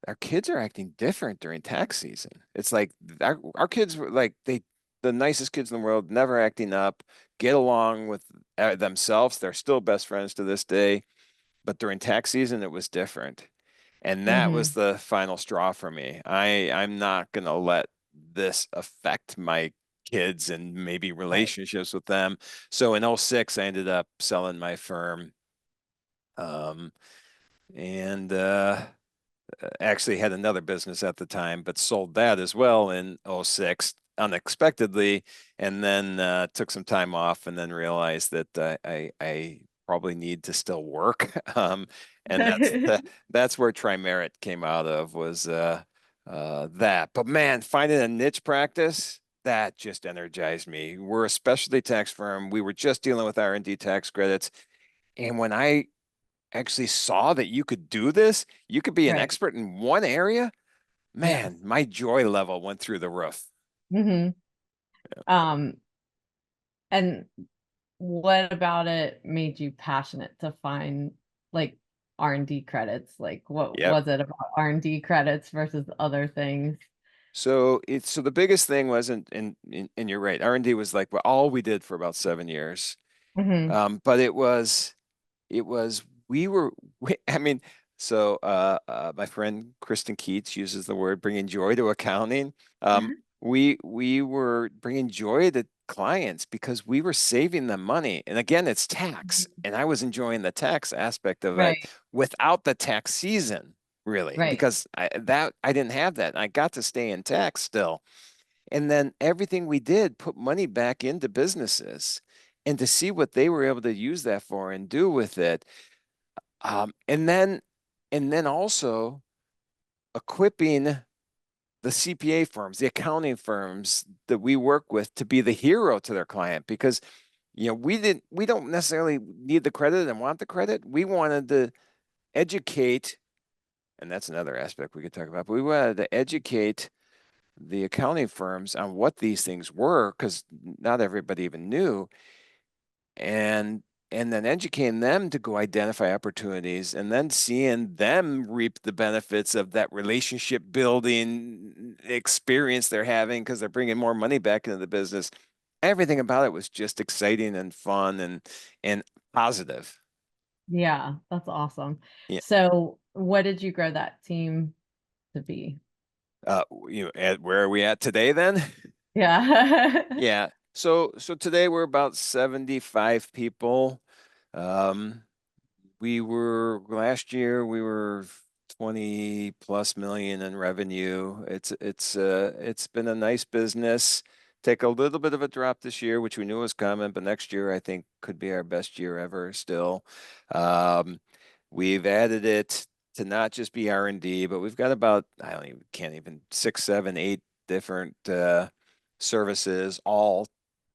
our kids are acting different during tax season. It's like our kids were like the nicest kids in the world, never acting up, get along with themselves. They're still best friends to this day, but during tax season, it was different. And that was Hmm. the final straw for me. I'm not gonna let this affect my kids and maybe Right. relationships with them. So in '06, I ended up selling my firm. Um, and actually had another business at the time, but sold that as well in '06 unexpectedly, and then took some time off, and then realized that I probably need to still work. And that's where Trimerit came out of was that. But man, finding a niche practice that just energized me. We're a specialty tax firm. We were just dealing with R&D tax credits, and when I actually saw that you could do this, you could be an Right. expert in one area, Yes. man, my joy level went through the roof. Hmm. Um, and what about it made you passionate to find like R&D credits? Like what Yep. was it about R&D credits versus other things? So the biggest thing was, and you're right, R&D was like well, all we did for about 7 years. Hmm. But it was I mean, so my friend Kristen Keats uses the word bringing joy to accounting. we were bringing joy to clients because we were saving them money. And again, it's tax, Mhm. and I was enjoying the tax aspect of it Right, without the tax season, really, right. because I didn't have that. And I got to stay in tax still. And then everything we did put money back into businesses, and to see what they were able to use that for and do with it. Um, and then and then also equipping the CPA firms, the accounting firms that we work with to be the hero to their client, because we don't necessarily need the credit and want the credit. We wanted to educate, and that's another aspect we could talk about, but we wanted to educate the accounting firms on what these things were, because not everybody even knew, and then educating them to go identify opportunities, and then seeing them reap the benefits of that relationship building experience they're having because they're bringing more money back into the business. Everything about it was just exciting and fun and positive. Yeah, that's awesome. Yeah. So, what did you grow that team to be? Where are we at today then? Yeah. Yeah. So today we're about 75 people. Um, We were last year we were 20 plus million in revenue. It's been a nice business. Take a little bit of a drop this year, which we knew was coming, but next year I think could be our best year ever still. Um, we've added it to not just be R&D, but we've got about, I don't even can't even 6, 7, 8 different services, all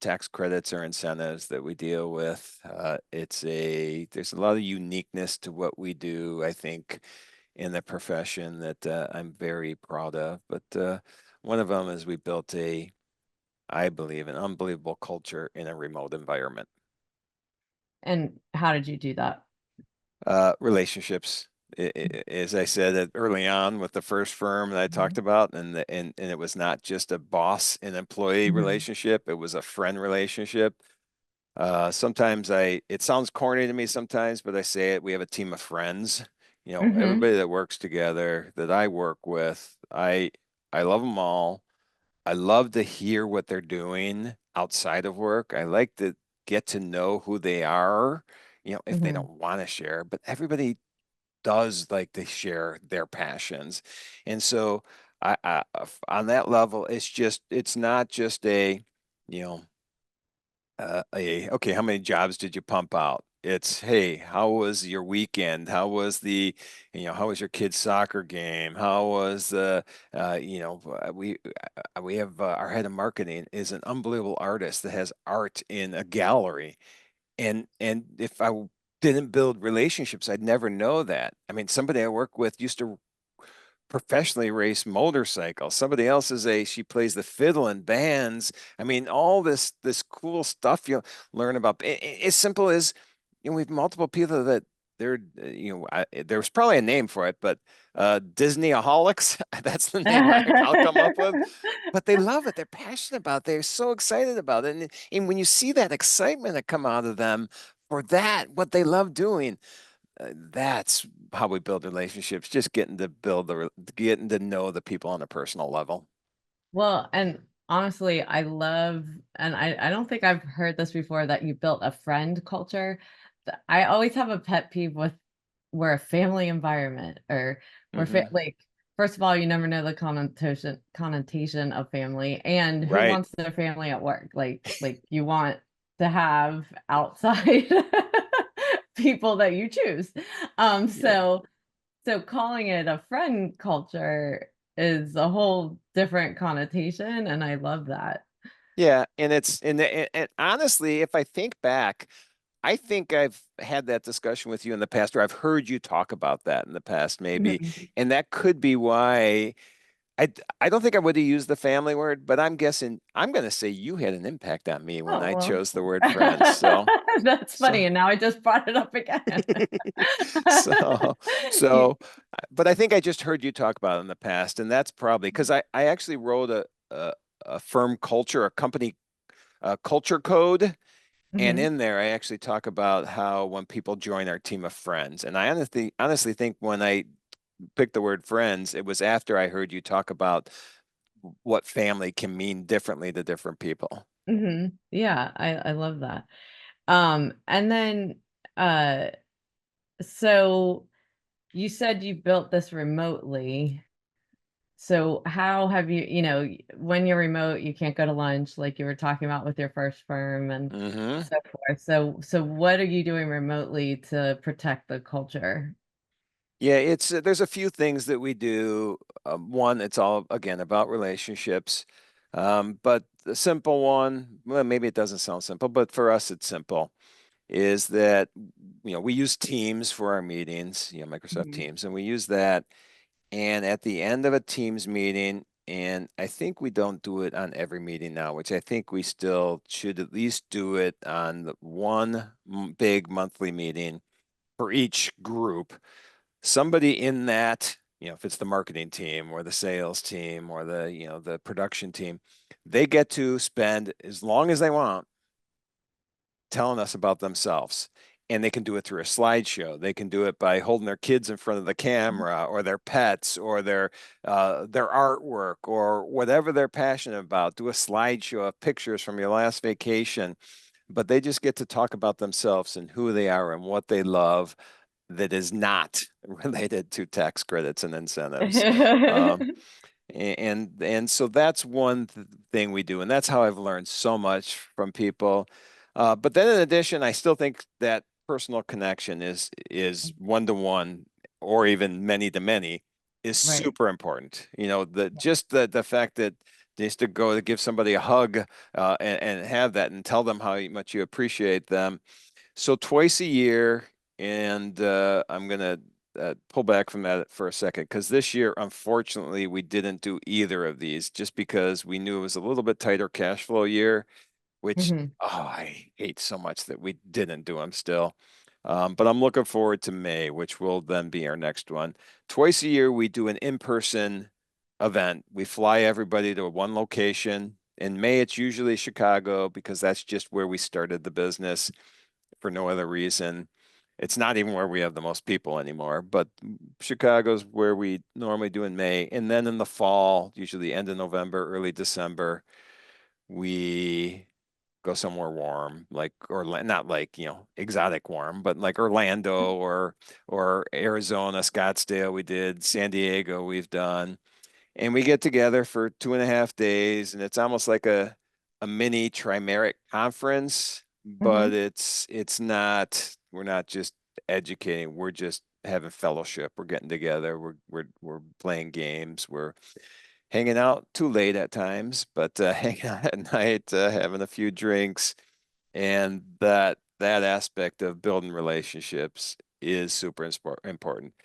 tax credits or incentives that we deal with. There's a lot of uniqueness to what we do, I think, in the profession that I'm very proud of. But one of them is we built I believe, an unbelievable culture in a remote environment. And how did you do that? Relationships. As I said early on with the first firm that I talked Mhm. about, and it was not just a boss and employee Mhm. relationship; it was a friend relationship. Sometimes it sounds corny to me sometimes, but I say it, we have a team of friends. Mhm. Everybody that works together that I work with, I love them all. I love to hear what they're doing outside of work. I like to get to know who they are, if they Mhm. don't want to share, but everybody does like to share their passions. And so on that level, it's not just you know, okay, how many jobs did you pump out? It's, hey, how was your weekend? How was your kid's soccer game? How was we have our head of marketing is an unbelievable artist that has art in a gallery. And if I didn't build relationships, I'd never know that. I mean, somebody I work with used to professionally race motorcycles. Somebody else she plays the fiddle in bands. I mean, all this cool stuff you learn about. As simple as, we have multiple people that they're, there was probably a name for it, but Disneyaholics, that's the name I'll come up with. But they love it. They're passionate about it. They're so excited about it. And when you see that excitement that come out of them for that, what they love doing, that's how we build relationships. Just getting to know the people on a personal level. Well, and honestly, I love, and I don't think I've heard this before that you built a friend culture. I always have a pet peeve with we're a family environment or Hmm. like, first of all, you never know the connotation of family and who Right. wants their family at work. Like you want to have outside people that you choose. Um, Yeah. so so calling it a friend culture is a whole different connotation, and I love that. Yeah. And honestly, if I think back, I think I've had that discussion with you in the past, or I've heard you talk about that in the past, maybe. Mhm. And that could be why I don't think I would have used the family word, but I'm going to say you had an impact on me when Oh, I well. chose the word friends. So, That's so funny, and now I just brought it up again. So, You so, but I think I just heard you talk about it in the past, and that's probably because I actually wrote a firm culture, a company culture code, and Mhm. in there I actually talk about how when people join our team of friends, and I honestly think when I picked the word friends, it was after I heard you talk about what family can mean differently to different people. Yeah, I love that. And then so you said you built this remotely. So how have you, when you're remote, you can't go to lunch like you were talking about with your first firm and Hmm. so forth. So what are you doing remotely to protect the culture? Yeah, it's there's a few things that we do. One, it's all again about relationships. But the simple one, well, maybe it doesn't sound simple, but for us it's simple, is that we use Teams for our meetings, Microsoft Mhm. Teams, and we use that. And at the end of a Teams meeting, and I think we don't do it on every meeting now, which I think we still should at least do it on the one big monthly meeting for each group. Somebody in that, if it's the marketing team or the sales team or the production team, they get to spend as long as they want telling us about themselves. And they can do it through a slideshow. They can do it by holding their kids in front of the camera or their pets or their artwork or whatever they're passionate about. Do a slideshow of pictures from your last vacation. But they just get to talk about themselves and who they are and what they love that is not related to tax credits and incentives. Um, and so that's one thing we do, and that's how I've learned so much from people. But then in addition, I still think that personal connection is one to one or even many to many is Right. super important. The fact that just to go to give somebody a hug and have that and tell them how much you appreciate them. So twice a year, and I'm gonna pull back from that for a second because this year, unfortunately, we didn't do either of these just because we knew it was a little bit tighter cash flow year, which Mhm. I hate so much that we didn't do them still. But I'm looking forward to May, which will then be our next one. Twice a year, we do an in-person event. We fly everybody to one location. In May, it's usually Chicago because that's just where we started the business for no other reason. It's not even where we have the most people anymore, but Chicago's where we normally do in May. And then in the fall, usually end of November, early December, we go somewhere warm, like or not like, exotic warm, but like Orlando or Arizona, Scottsdale, we did San Diego, we've done. And we get together for 2.5 days, and it's almost like a mini trimeric conference, but Mhm. it's not, we're not just educating, we're just having fellowship. We're getting together, we're playing games, we're hanging out too late at times, but hanging out at night, having a few drinks, and that aspect of building relationships is super important.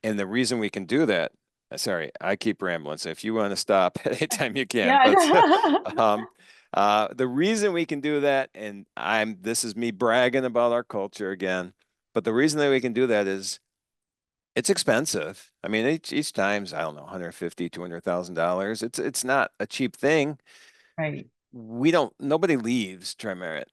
And the reason we can do that, sorry, I keep rambling. So if you want to stop at any time you can, Yeah. but um, the reason we can do that, and this is me bragging about our culture again, but the reason that we can do that is it's expensive. I mean, each time's, I don't know, 150, $200,000. It's not a cheap thing. Right. Nobody leaves Trimerit.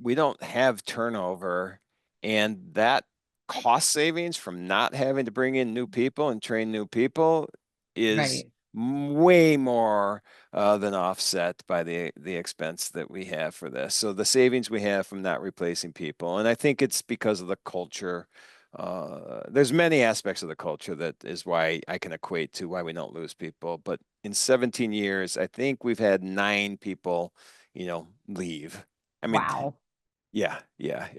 We don't have turnover, and that cost savings from not having to bring in new people and train new people is Right. way more than offset by the expense that we have for this. So the savings we have from not replacing people, and I think it's because of the culture. There's many aspects of the culture that is why I can equate to why we don't lose people. But in 17 years, I think we've had 9 people, leave. I mean, Wow. yeah, yeah,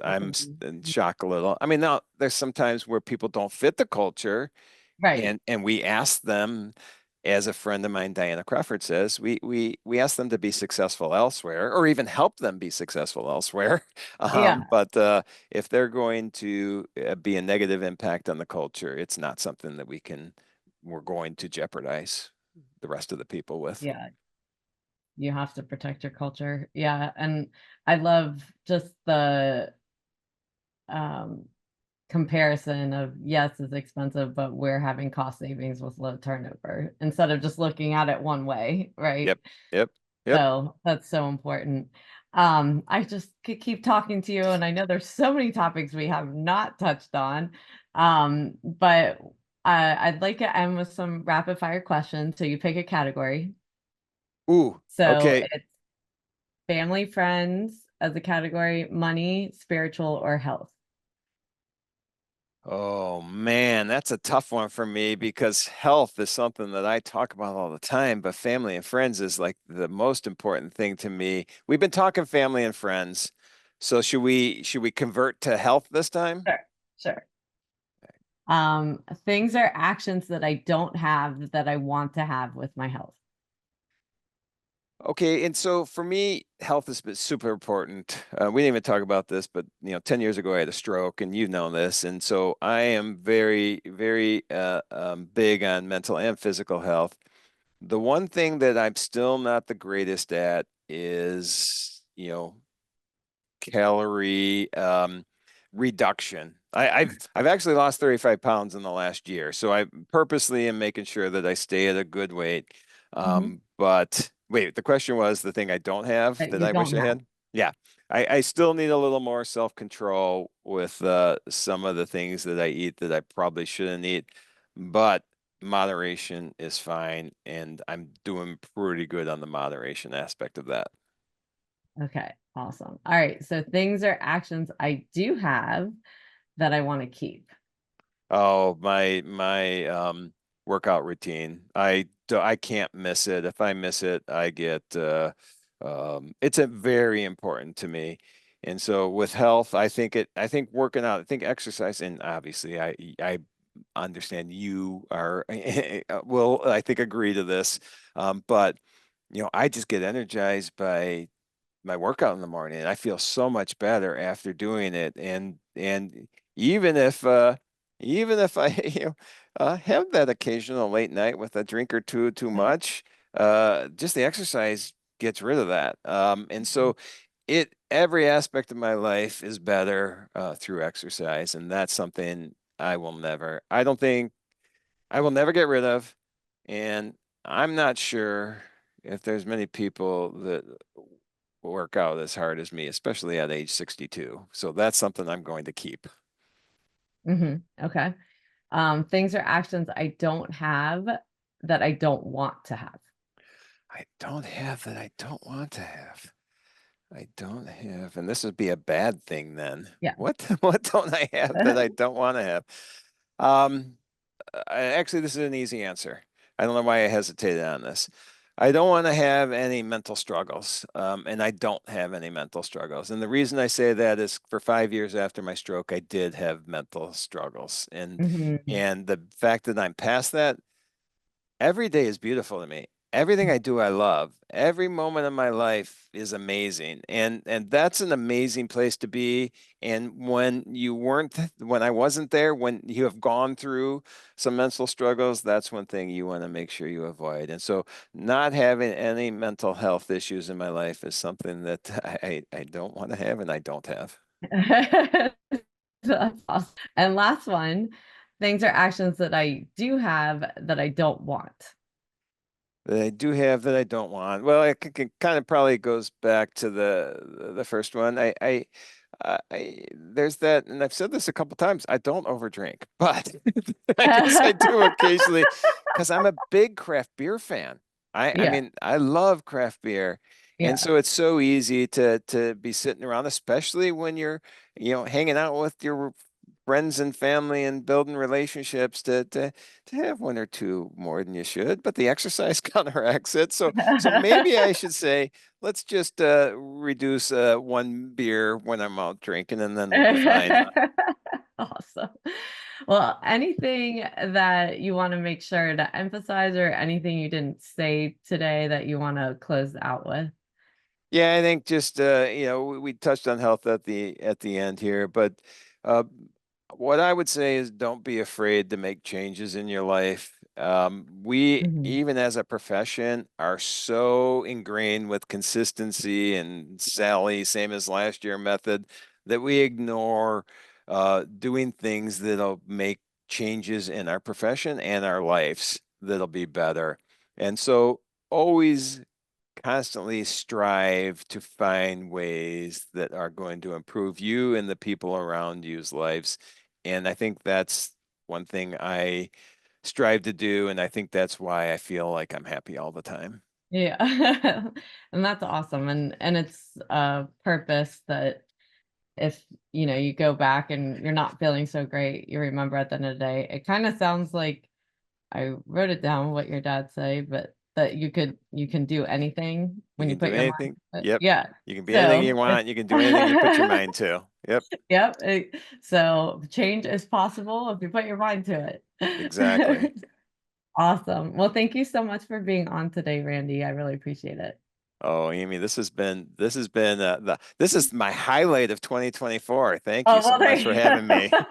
I'm in shock a little. I mean, now there's sometimes where people don't fit the culture, Right. and we ask them, as a friend of mine, Diana Crawford says, we ask them to be successful elsewhere, or even help them be successful elsewhere. Yeah. But if they're going to be a negative impact on the culture, it's not something that we're going to jeopardize the rest of the people with. Yeah. You have to protect your culture. Yeah. And I love just the um comparison of yes, it's expensive, but we're having cost savings with low turnover instead of just looking at it one way, right? Yep, yep, yep. So that's so important. I just could keep talking to you, and I know there's so many topics we have not touched on. But I'd like to end with some rapid fire questions. So you pick a category. Ooh, So okay. it's family, friends as a category, money, spiritual, or health. Oh man, that's a tough one for me because health is something that I talk about all the time, but family and friends is like the most important thing to me. We've been talking family and friends. So should we convert to health this time? Sure, sure. Things are actions that I don't have that I want to have with my health. Okay, and so for me, health is super important. We didn't even talk about this, but 10 years ago I had a stroke, and you know this, and so I am very, very big on mental and physical health. The one thing that I'm still not the greatest at is, calorie reduction. I've actually lost 35 pounds in the last year, so I purposely am making sure that I stay at a good weight. Mhm. But wait, the question was the thing I don't have That that you I don't wish I have. had? Yeah, I still need a little more self-control with some of the things that I eat that I probably shouldn't eat, but moderation is fine, and I'm doing pretty good on the moderation aspect of that. Okay, awesome. All right, so things are actions I do have that I want to keep. Oh, my workout routine. I can't miss it. If I miss it, I get it's a very important to me. And so with health, I think working out, I think exercise, and obviously I understand you are will I think agree to this. But I just get energized by my workout in the morning, and I feel so much better after doing it. And even if even if I have that occasional late night with a drink or two too much, just the exercise gets rid of that. And so it every aspect of my life is better through exercise, and that's something I don't think I will never get rid of. And I'm not sure if there's many people that work out as hard as me, especially at age 62. So that's something I'm going to keep. Okay. Things are actions I don't have that I don't want to have. I don't have that I don't want to have. I don't have, and this would be a bad thing then. Yeah. What what don't I have that I don't want to have? Um, Actually, this is an easy answer. I don't know why I hesitated on this. I don't want to have any mental struggles, and I don't have any mental struggles. And the reason I say that is for 5 years after my stroke, I did have mental struggles, Mhm. and the fact that I'm past that, every day is beautiful to me. Everything I do, I love. Every moment of my life is amazing. And that's an amazing place to be. And when I wasn't there, when you have gone through some mental struggles, that's one thing you want to make sure you avoid. And so not having any mental health issues in my life is something that I don't want to have and I don't have. That's awesome. And last one, things are actions that I do have that I don't want. That I do have that I don't want. Well, it kind of probably goes back to the first one. There's that, and I've said this a couple times. I don't overdrink, but I guess I do occasionally because I'm a big craft beer fan. I Yeah, mean, I love craft beer, and yeah. so it's so easy to be sitting around, especially when you're hanging out with your friends and family and building relationships to have one or two more than you should, but the exercise counteracts it. So maybe I should say, let's just reduce one beer when I'm out drinking, and then we'll be fine. Awesome. Well, anything that you want to make sure to emphasize or anything you didn't say today that you want to close out with? Yeah, I think just we touched on health at the end here, but uh, what I would say is don't be afraid to make changes in your life. We Mhm. even as a profession are so ingrained with consistency and Sally, same as last year method, that we ignore doing things that'll make changes in our profession and our lives that'll be better. And so always constantly strive to find ways that are going to improve you and the people around you's lives. And I think that's one thing strive to do. And I think that's why I feel like I'm happy all the time. Yeah. And that's awesome. And it's a purpose that if, you go back and you're not feeling so great, you remember at the end of the day. It kind of sounds like I wrote it down what your dad say, but that you can do anything You when you can do put your mind anything. to it. Yep. Yeah. You can be anything So you if want. You can do anything you put your mind to. Yep. yep. So change is possible if you put your mind to Exactly. it. Awesome. Well, thank you so much for being on today, Randy. I really appreciate it. Oh, Amy, this is my highlight of 2024. Thank you Oh, so well, there much for you having me. go.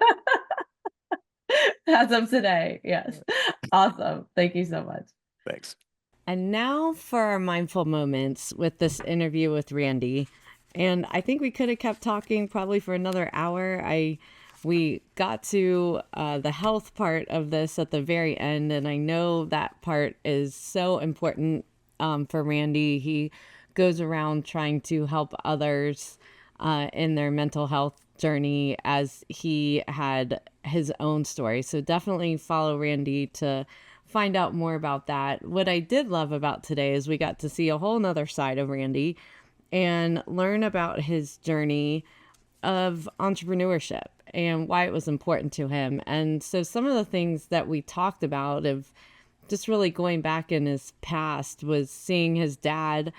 As of today. Yes. Awesome. Thank you so much. Thanks. And now for our mindful moments with this interview with Randy. And I think we could have kept talking probably for another hour. We got to the health part of this at the very end, and I know that part is so important for Randy. He goes around trying to help others in their mental health journey as he had his own story. So definitely follow Randy to find out more about that. What I did love about today is we got to see a whole nother side of Randy and learn about his journey of entrepreneurship and why it was important to him. And so some of the things that we talked about of just really going back in his past was seeing his dad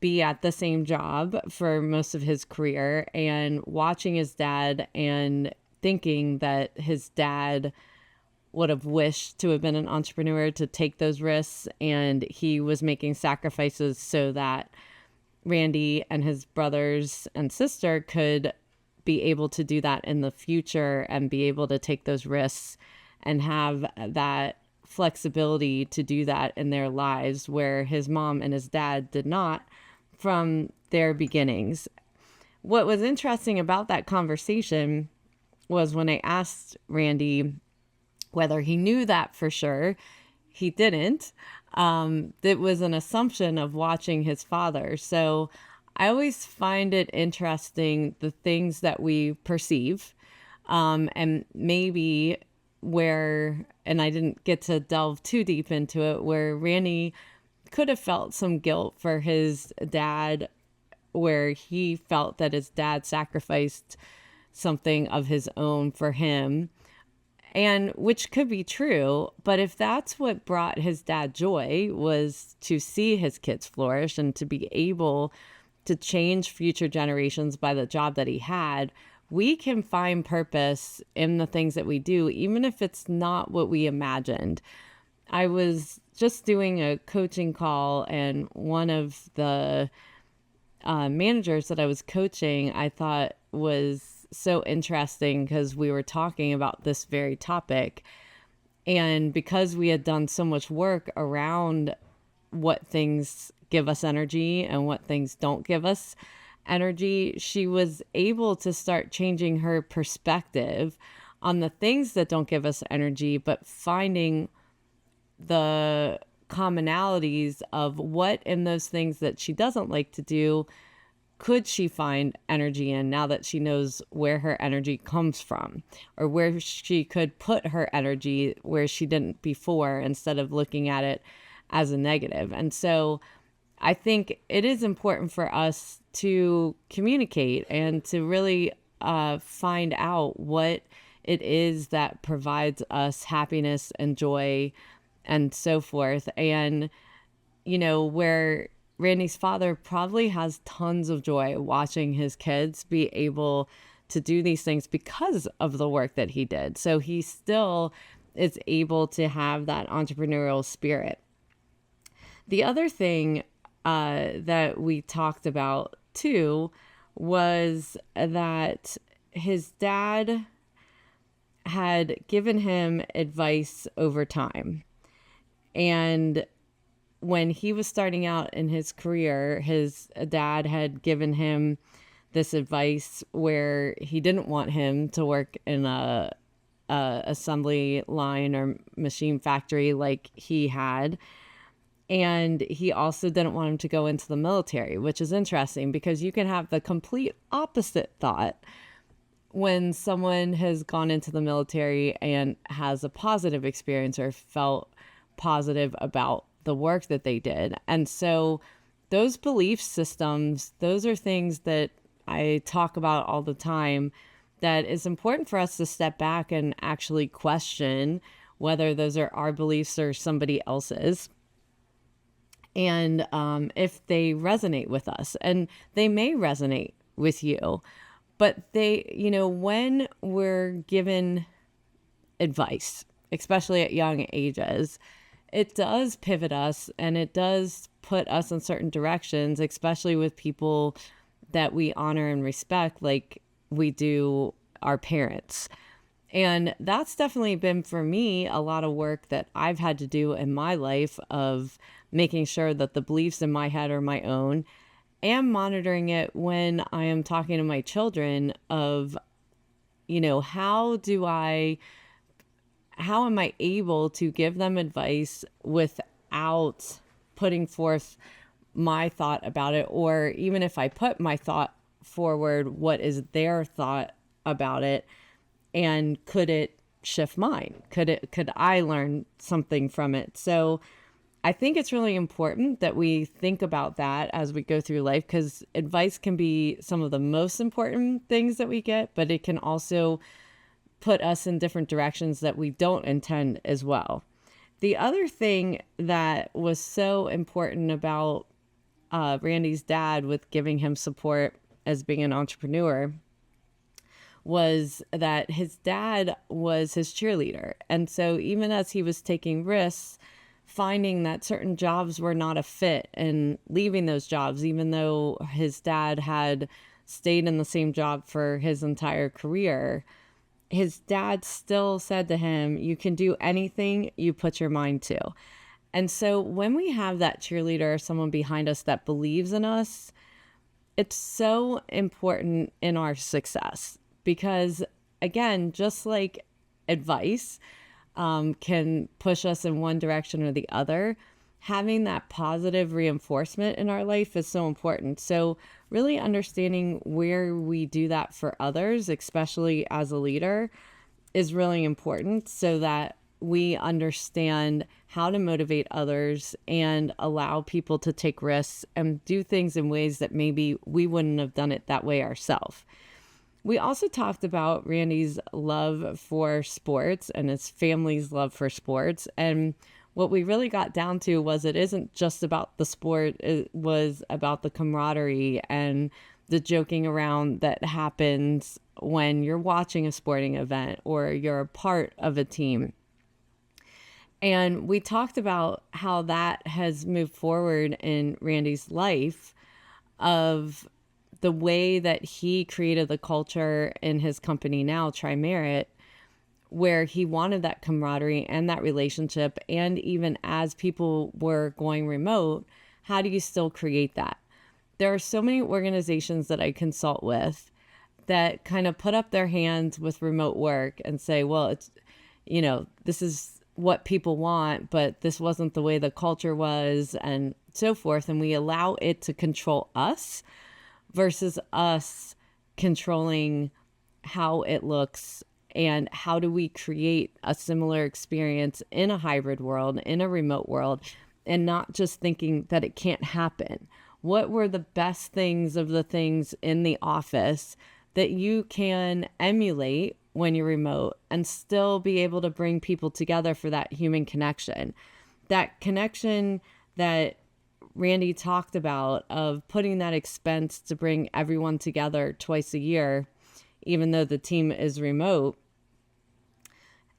be at the same job for most of his career and watching his dad and thinking that his dad would have wished to have been an entrepreneur to take those risks, and he was making sacrifices so that Randy and his brothers and sister could be able to do that in the future and be able to take those risks and have that flexibility to do that in their lives where his mom and his dad did not from their beginnings. What was interesting about that conversation was when I asked Randy whether he knew that for sure, he didn't. It was an assumption of watching his father. So I always find it interesting the things that we perceive, and maybe where, and I didn't get to delve too deep into it, where Randy could have felt some guilt for his dad, where he felt that his dad sacrificed something of his own for him, and which could be true. But if that's what brought his dad joy, was to see his kids flourish and to be able to change future generations by the job that he had, we can find purpose in the things that we do, even if it's not what we imagined. I was just doing a coaching call, and one of the managers that I was coaching, I thought was so interesting because we were talking about this very topic. And because we had done so much work around what things give us energy and what things don't give us energy, she was able to start changing her perspective on the things that don't give us energy, but finding the commonalities of what in those things that she doesn't like to do could she find energy in, now that she knows where her energy comes from, or where she could put her energy where she didn't before, instead of looking at it as a negative. And so I think it is important for us to communicate and to really find out what it is that provides us happiness and joy and so forth. And, where Randy's father probably has tons of joy watching his kids be able to do these things because of the work that he did. So he still is able to have that entrepreneurial spirit. The other thing that we talked about too was that his dad had given him advice over time. And when he was starting out in his career, his dad had given him this advice where he didn't want him to work in a assembly line or machine factory like he had. And he also didn't want him to go into the military, which is interesting because you can have the complete opposite thought when someone has gone into the military and has a positive experience or felt positive about the work that they did. And so those belief systems, those are things that I talk about all the time, that it's important for us to step back and actually question whether those are our beliefs or somebody else's, and if they resonate with us. And they may resonate with you, but when we're given advice, especially at young ages, it does pivot us and it does put us in certain directions, especially with people that we honor and respect, like we do our parents. And that's definitely been for me a lot of work that I've had to do in my life, of making sure that the beliefs in my head are my own, and monitoring it when I am talking to my children of, how am I able to give them advice without putting forth my thought about it? Or even if I put my thought forward, what is their thought about it? And could it shift mine? Could I learn something from it? So I think it's really important that we think about that as we go through life, because advice can be some of the most important things that we get, but it can also put us in different directions that we don't intend as well. The other thing that was so important about Randy's dad with giving him support as being an entrepreneur was that his dad was his cheerleader. And so even as he was taking risks, finding that certain jobs were not a fit and leaving those jobs, even though his dad had stayed in the same job for his entire career, his dad still said to him, you can do anything you put your mind to. And so when we have that cheerleader, someone behind us that believes in us, it's so important in our success. Because again, just like advice can push us in one direction or the other, having that positive reinforcement in our life is so important. So really understanding where we do that for others, especially as a leader, is really important, so that we understand how to motivate others and allow people to take risks and do things in ways that maybe we wouldn't have done it that way ourselves. We also talked about Randy's love for sports and his family's love for sports. And what we really got down to was it isn't just about the sport, it was about the camaraderie and the joking around that happens when you're watching a sporting event or you're a part of a team. And we talked about how that has moved forward in Randy's life, of the way that he created the culture in his company now, Tri-Merit, where he wanted that camaraderie and that relationship. And even as people were going remote, how do you still create that? There are so many organizations that I consult with that kind of put up their hands with remote work and say, well, it's, this is what people want, but this wasn't the way the culture was, and so forth. And we allow it to control us versus us controlling how it looks, and how do we create a similar experience in a hybrid world, in a remote world, and not just thinking that it can't happen. What were the best things of the things in the office that you can emulate when you're remote and still be able to bring people together for that human connection? That connection that Randy talked about, of putting that expense to bring everyone together twice a year, even though the team is remote,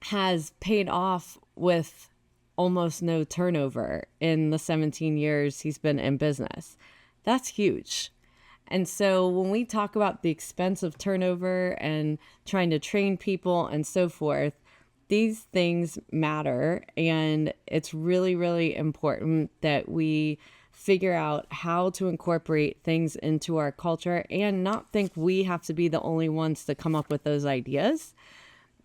has paid off with almost no turnover in the 17 years he's been in business. That's huge. And so when we talk about the expense of turnover and trying to train people and so forth, these things matter. And it's really, really important that we figure out how to incorporate things into our culture and not think we have to be the only ones to come up with those ideas,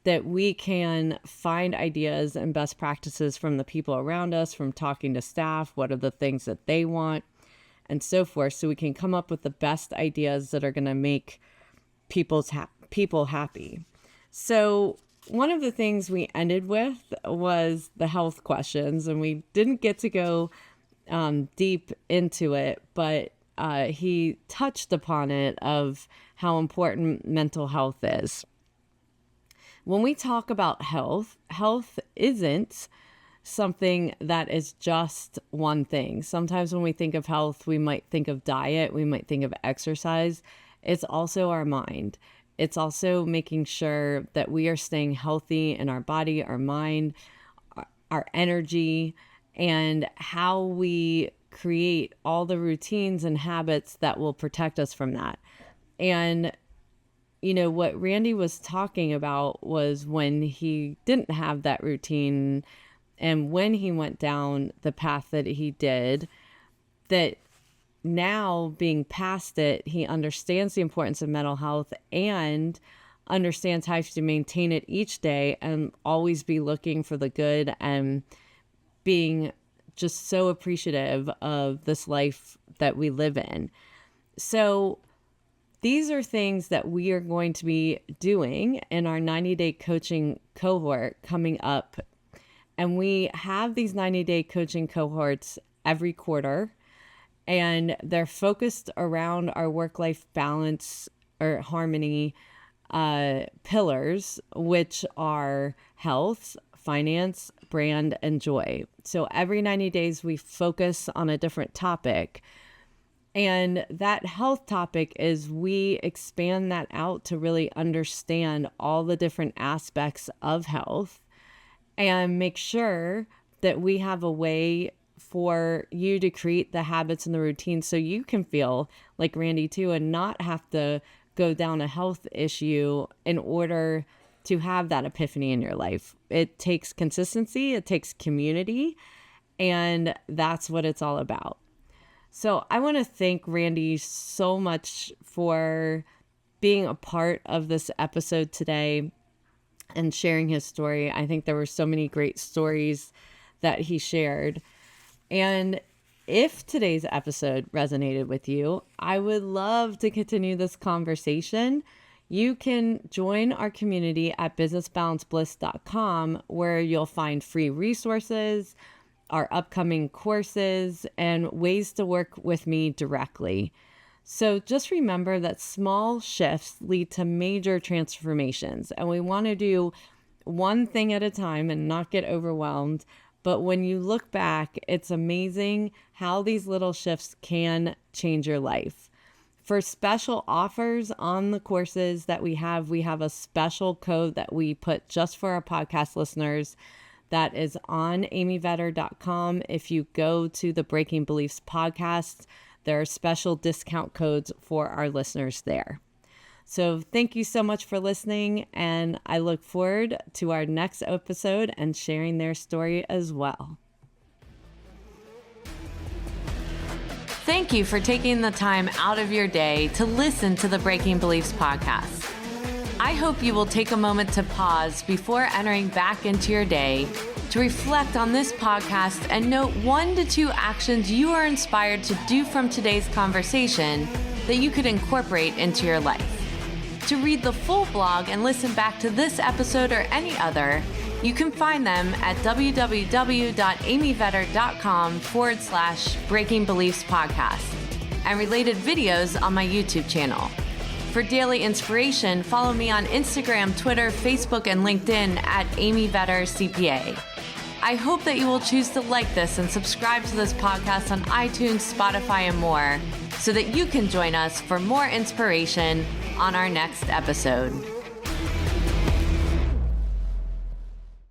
that we can find ideas and best practices from the people around us, from talking to staff, what are the things that they want, and so forth, so we can come up with the best ideas that are going to make people people happy. So one of the things we ended with was the health questions, and we didn't get to go deep into it, but he touched upon it of how important mental health is. When we talk about health, health isn't something that is just one thing. Sometimes when we think of health, we might think of diet, we might think of exercise. It's also our mind. It's also making sure that we are staying healthy in our body, our mind, our energy, and how we create all the routines and habits that will protect us from that. And what Randy was talking about was when he didn't have that routine and when he went down the path that he did, that now being past it, he understands the importance of mental health and understands how to maintain it each day and always be looking for the good and being just so appreciative of this life that we live in. So these are things that we are going to be doing in our 90-day coaching cohort coming up. And we have these 90-day coaching cohorts every quarter, and they're focused around our work-life balance or harmony pillars, which are health, finance, brand, and joy. So every 90 days, we focus on a different topic. And that health topic is we expand that out to really understand all the different aspects of health and make sure that we have a way for you to create the habits and the routines so you can feel like Randy too and not have to go down a health issue in order to have that epiphany in your life. It takes consistency, it takes community, and that's what it's all about. So I want to thank Randy so much for being a part of this episode today and sharing his story. I think there were so many great stories that he shared. And if today's episode resonated with you, I would love to continue this conversation. You can join our community at businessbalancebliss.com, where you'll find free resources, our upcoming courses, and ways to work with me directly. So just remember that small shifts lead to major transformations, and we want to do one thing at a time and not get overwhelmed. But when you look back, it's amazing how these little shifts can change your life. For special offers on the courses that we have a special code that we put just for our podcast listeners. That is on amyvetter.com. If you go to the Breaking Beliefs podcast, there are special discount codes for our listeners there. So thank you so much for listening, and I look forward to our next episode and sharing their story as well. Thank you for taking the time out of your day to listen to the Breaking Beliefs podcast. I hope you will take a moment to pause before entering back into your day to reflect on this podcast and note 1 to 2 actions you are inspired to do from today's conversation that you could incorporate into your life. To read the full blog and listen back to this episode or any other, you can find them at www.amyvetter.com/Breaking Beliefs podcast and related videos on my YouTube channel. For daily inspiration, follow me on Instagram, Twitter, Facebook, and LinkedIn at Amy Vetter CPA. I hope that you will choose to like this and subscribe to this podcast on iTunes, Spotify, and more so that you can join us for more inspiration on our next episode.